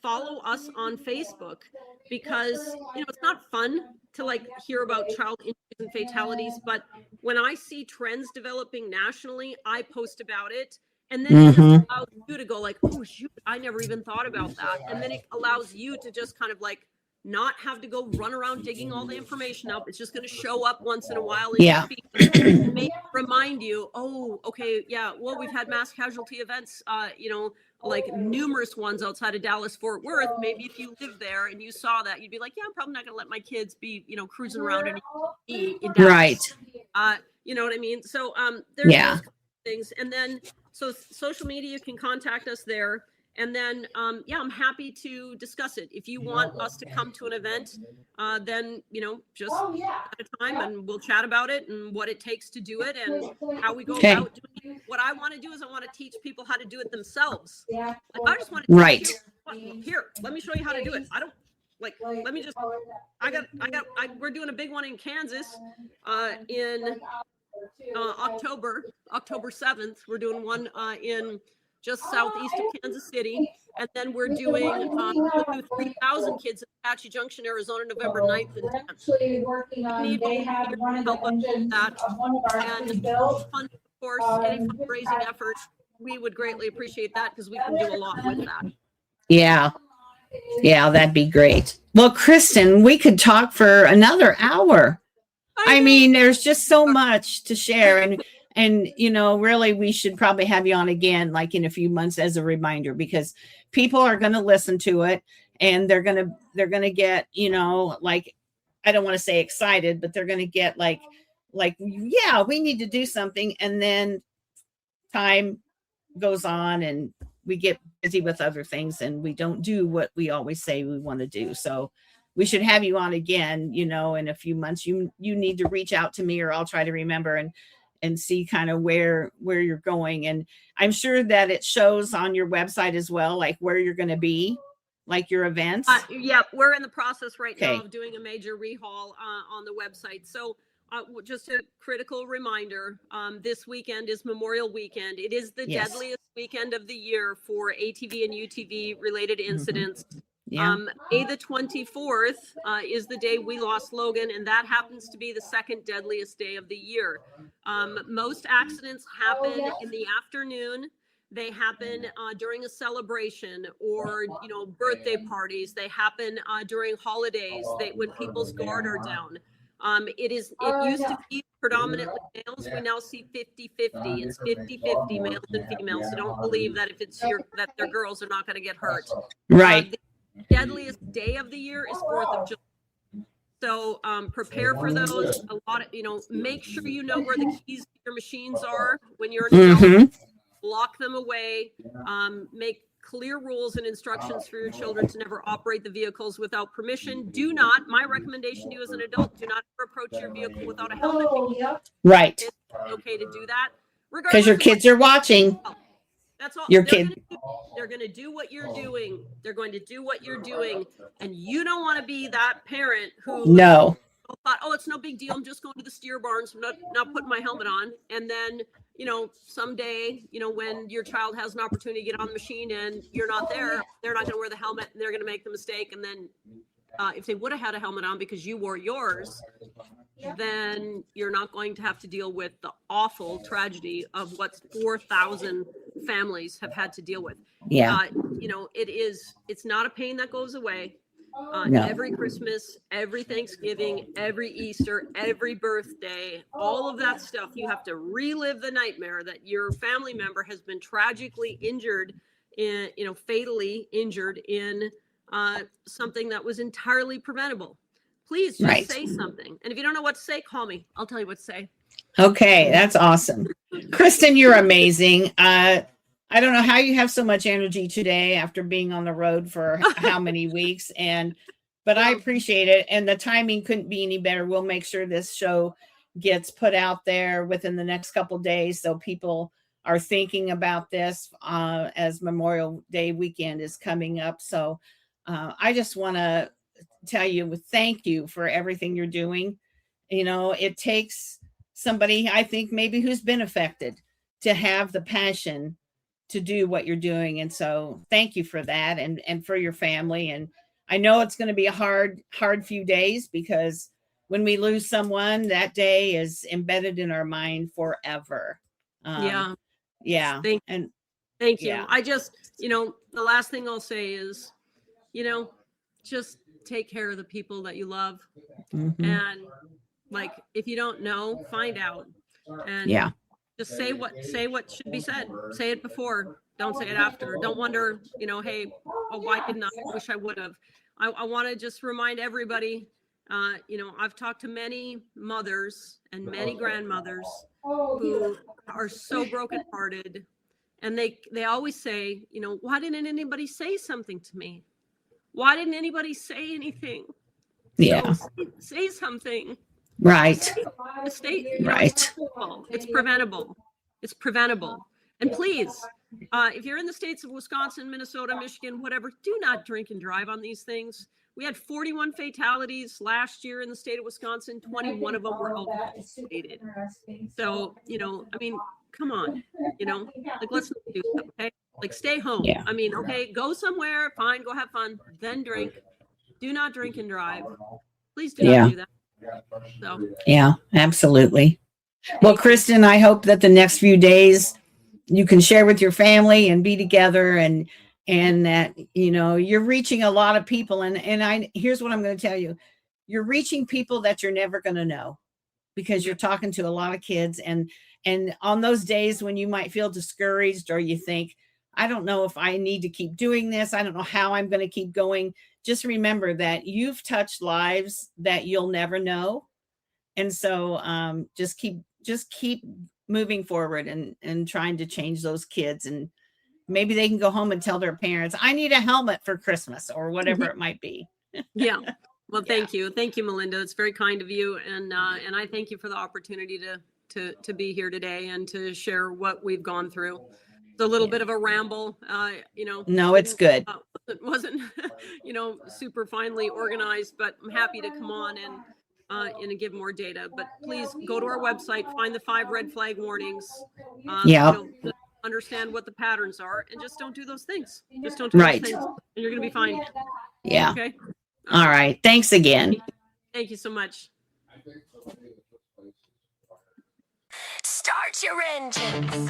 follow us on Facebook, because it's not fun to hear about child injuries and fatalities, but when I see trends developing nationally, I post about it, and then it just allows you to go oh shoot, I never even thought about that, and then it allows you to just kind of not have to go run around digging all the information up. It's just going to show up once in a while in your feed, may remind you, oh, okay, yeah, well, we've had mass casualty events, numerous ones outside of Dallas, Fort Worth. Maybe if you live there and you saw that, you'd be like, yeah, I'm probably not going to let my kids be, cruising around in Dallas. Right. You know what I mean? So there's those things. And then, so social media, you can contact us there. And then, I'm happy to discuss it. If you want us to come to an event, then, just at a time, and we'll chat about it and what it takes to do it and how we go about doing it. What I want to do is I want to teach people how to do it themselves. I just want to teach you, here, let me show you how to do it. let me just, we're doing a big one in Kansas in October 7th. We're doing one in just southeast of Kansas City. And then we're doing, we'll do 3,000 kids in Apache Junction, Arizona, November 9th and 10th. Need help us with that. And fund, of course, any fundraising efforts, we would greatly appreciate that because we can do a lot with that. Yeah. Yeah, that'd be great. Well, Kristen, we could talk for another hour. I mean, there's just so much to share, and you know, really, we should probably have you on again, like in a few months, as a reminder, because people are going to listen to it, and they're gonna get, you know, like, I don't want to say excited, but they're gonna get like, yeah, we need to do something, and then time goes on, and we get busy with other things, and we don't do what we always say we want to do. So we should have you on again, you know, in a few months. You need to reach out to me, or I'll try to remember and see kind of where you're going. And I'm sure that it shows on your website as well, like where you're going to be, like your events. Yeah, we're in the process right now of doing a major rehaul on the website. So just a critical reminder, this weekend is Memorial Weekend. It is the deadliest weekend of the year for ATV and UTV related incidents. Yeah. May the 24th is the day we lost Logan, and that happens to be the second deadliest day of the year. Most accidents happen in the afternoon. They happen during a celebration or, you know, birthday parties. They happen during holidays, when people's guard are down. It used to be predominantly males. We now see 50-50. It's 50-50 males and females. So don't believe that if it's that their girls are not going to get hurt. Right. The deadliest day of the year is 4th of July. So prepare for those. A lot of, you know, make sure you know where the keys to your machines are when you're an adult. Lock them away. Make clear rules and instructions for your children to never operate the vehicles without permission. Do not, my recommendation to you as an adult, do not approach your vehicle without a helmet. Right. It's okay to do that. Because your kids are watching. That's all. Your kid. They're going to do what you're doing. They're going to do what you're doing. And you don't want to be that parent who thought, oh, it's no big deal. I'm just going to the steer barns. I'm not putting my helmet on. And then, you know, someday, you know, when your child has an opportunity to get on the machine and you're not there, they're not going to wear the helmet and they're going to make the mistake. And then if they would have had a helmet on because you wore yours, then you're not going to have to deal with the awful tragedy of what 4,000 families have had to deal with. Yeah. You know, it's not a pain that goes away. No. Every Christmas, every Thanksgiving, every Easter, every birthday, all of that stuff, you have to relive the nightmare that your family member has been tragically injured in, you know, fatally injured in something that was entirely preventable. Please just say something. And if you don't know what to say, call me. I'll tell you what to say. Okay, that's awesome. Kristen, you're amazing. I don't know how you have so much energy today after being on the road for how many weeks, but I appreciate it. And the timing couldn't be any better. We'll make sure this show gets put out there within the next couple of days, so people are thinking about this as Memorial Day weekend is coming up. So I just want to tell you, thank you for everything you're doing. You know, it takes somebody, I think, maybe who's been affected to have the passion to do what you're doing. And so thank you for that, and for your family. And I know it's going to be a hard few days, because when we lose someone, that day is embedded in our mind forever. Yeah. Thank you. I just, you know, the last thing I'll say is, you know, just take care of the people that you love. And like, if you don't know, find out. And just say what should be said. Say it before. Don't say it after. Don't wonder, you know, hey, oh, why didn't I? Wish I would have. I want to just remind everybody, you know, I've talked to many mothers and many grandmothers who are so brokenhearted, and they always say, you know, why didn't anybody say something to me? Why didn't anybody say anything? Yeah. So say something. Right. Right. It's preventable. It's preventable. And please, if you're in the states of Wisconsin, Minnesota, Michigan, whatever, do not drink and drive on these things. We had 41 fatalities last year in the state of Wisconsin. 21 of them were alcohol related. So, you know, I mean, come on, you know, like, let's not do that, okay? Like, stay home. Yeah. I mean, okay, go somewhere, fine, go have fun, then drink. Do not drink and drive. Please do Yeah. not do that. So, Yeah, absolutely. Well, Kristen, I hope that the next few days you can share with your family and be together, and that, you know, you're reaching a lot of people. And here's what I'm going to tell you. You're reaching people that you're never going to know, because you're talking to a lot of kids, and on those days when you might feel discouraged, or you think, I don't know if I need to keep doing this, I don't know how I'm going to keep going, just remember that you've touched lives that you'll never know. And so just keep moving forward and trying to change those kids, and maybe they can go home and tell their parents, I need a helmet for Christmas, or whatever it might be. yeah. Well, thank you, Melinda. It's very kind of you, and I thank you for the opportunity to be here today and to share what we've gone through. It's a little bit of a ramble, you know. No, it's good. It wasn't you know, super finely organized, but I'm happy to come on and give more data. But please go to our website, find the 5 red flag warnings. Yeah. You know, understand what the patterns are, and just don't do those things. Just don't do those things, and you're going to be fine. Yeah. Okay. All right. Thanks again. Thank you so much. Start your engines.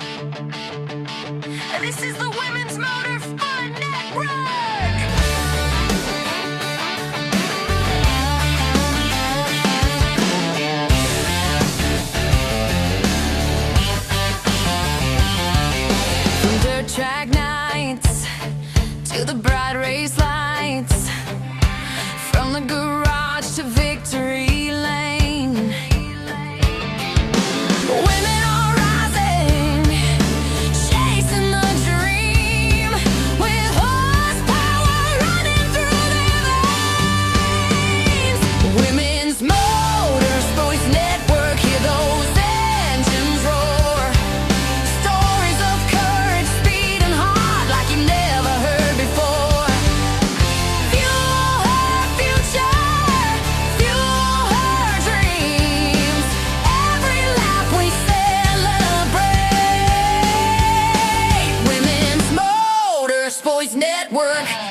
This is the Women's Motor Fun Network. From dirt track nights to the bright race lights, from the garage to victory lane. Women are rising, chasing the dream, with horsepower running through their veins. Women's Motorsports Network, hear those engines roar. Stories of courage, speed, and heart like you've never heard before. Fuel her future, fuel her dreams. Every lap we celebrate. Women's Motorsports Network.